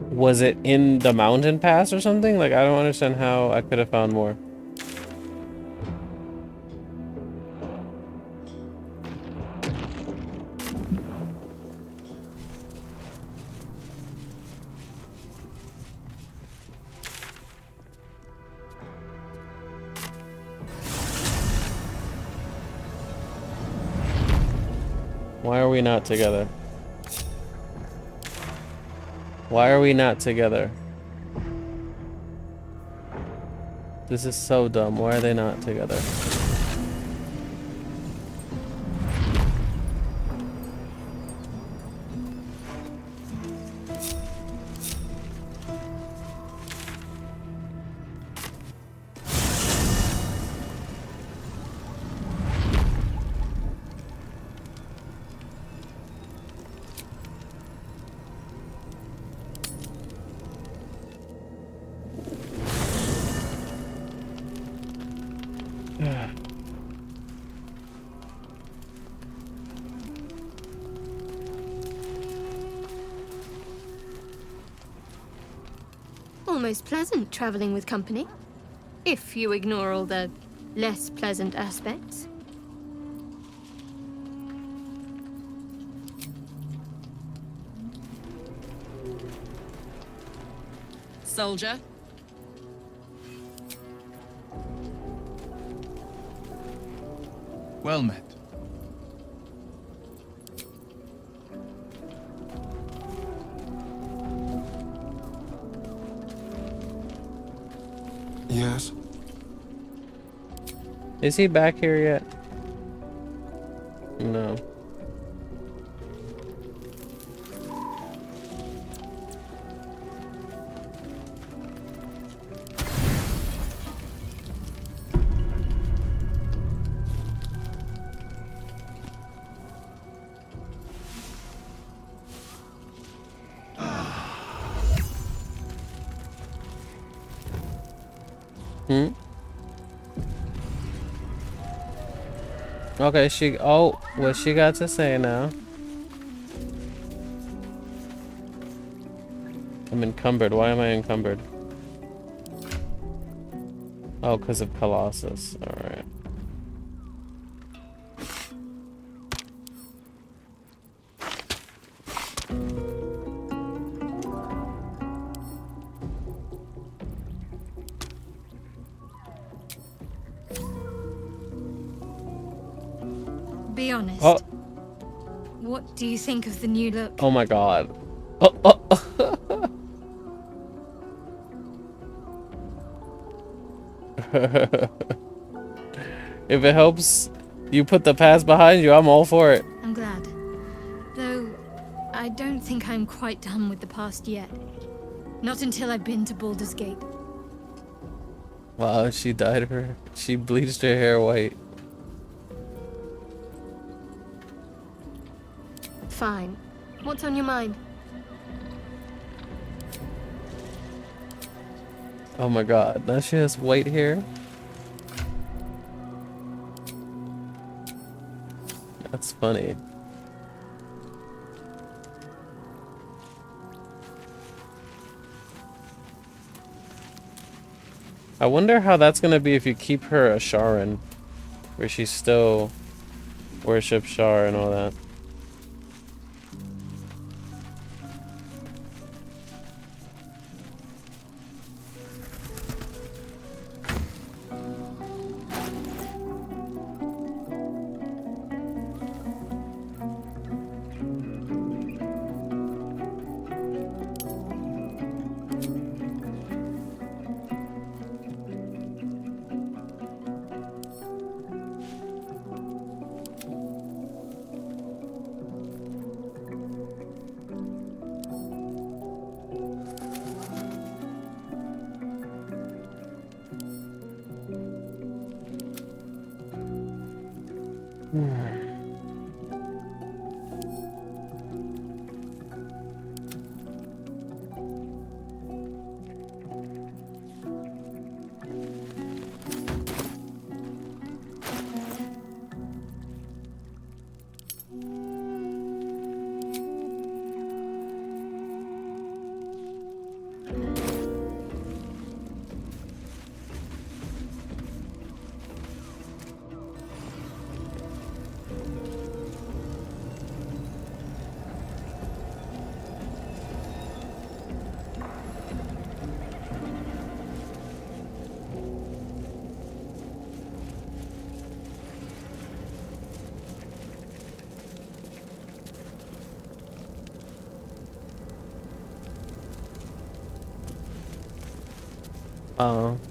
[SPEAKER 2] was it in the mountain pass or something? Like, I don't understand how I could have found more. Why are we not together? Why are we not together? This is so dumb. Why are they not together?
[SPEAKER 9] almost pleasant traveling with company. If you ignore all the less pleasant aspects.
[SPEAKER 19] Soldier?
[SPEAKER 5] Well met.
[SPEAKER 18] Yes?
[SPEAKER 2] Is he back here yet? No. Hmm? Okay, what she got to say now? I'm encumbered. Why am I encumbered? Oh, because of Colossus. Alright.
[SPEAKER 9] Be honest.
[SPEAKER 2] Oh.
[SPEAKER 9] What do you think of the new look?
[SPEAKER 2] Oh my god. Oh. If it helps you put the past behind you, I'm all for it.
[SPEAKER 9] I'm glad. Though, I don't think I'm quite done with the past yet. Not until I've been to Baldur's Gate.
[SPEAKER 2] Wow, she bleached her hair white.
[SPEAKER 9] Fine. What's on your mind?
[SPEAKER 2] Oh my god, now she has white hair? That's funny. I wonder how that's gonna be if you keep her a Sharan, where she still worships Shar and all that.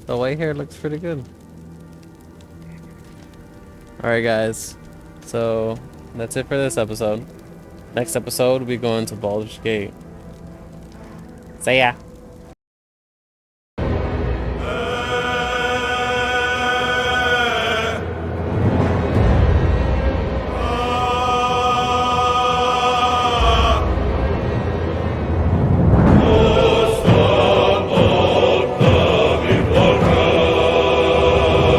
[SPEAKER 2] The white hair looks pretty good. Alright guys, so that's it for this episode. Next episode, we'll be going to Baldur's Gate. See ya!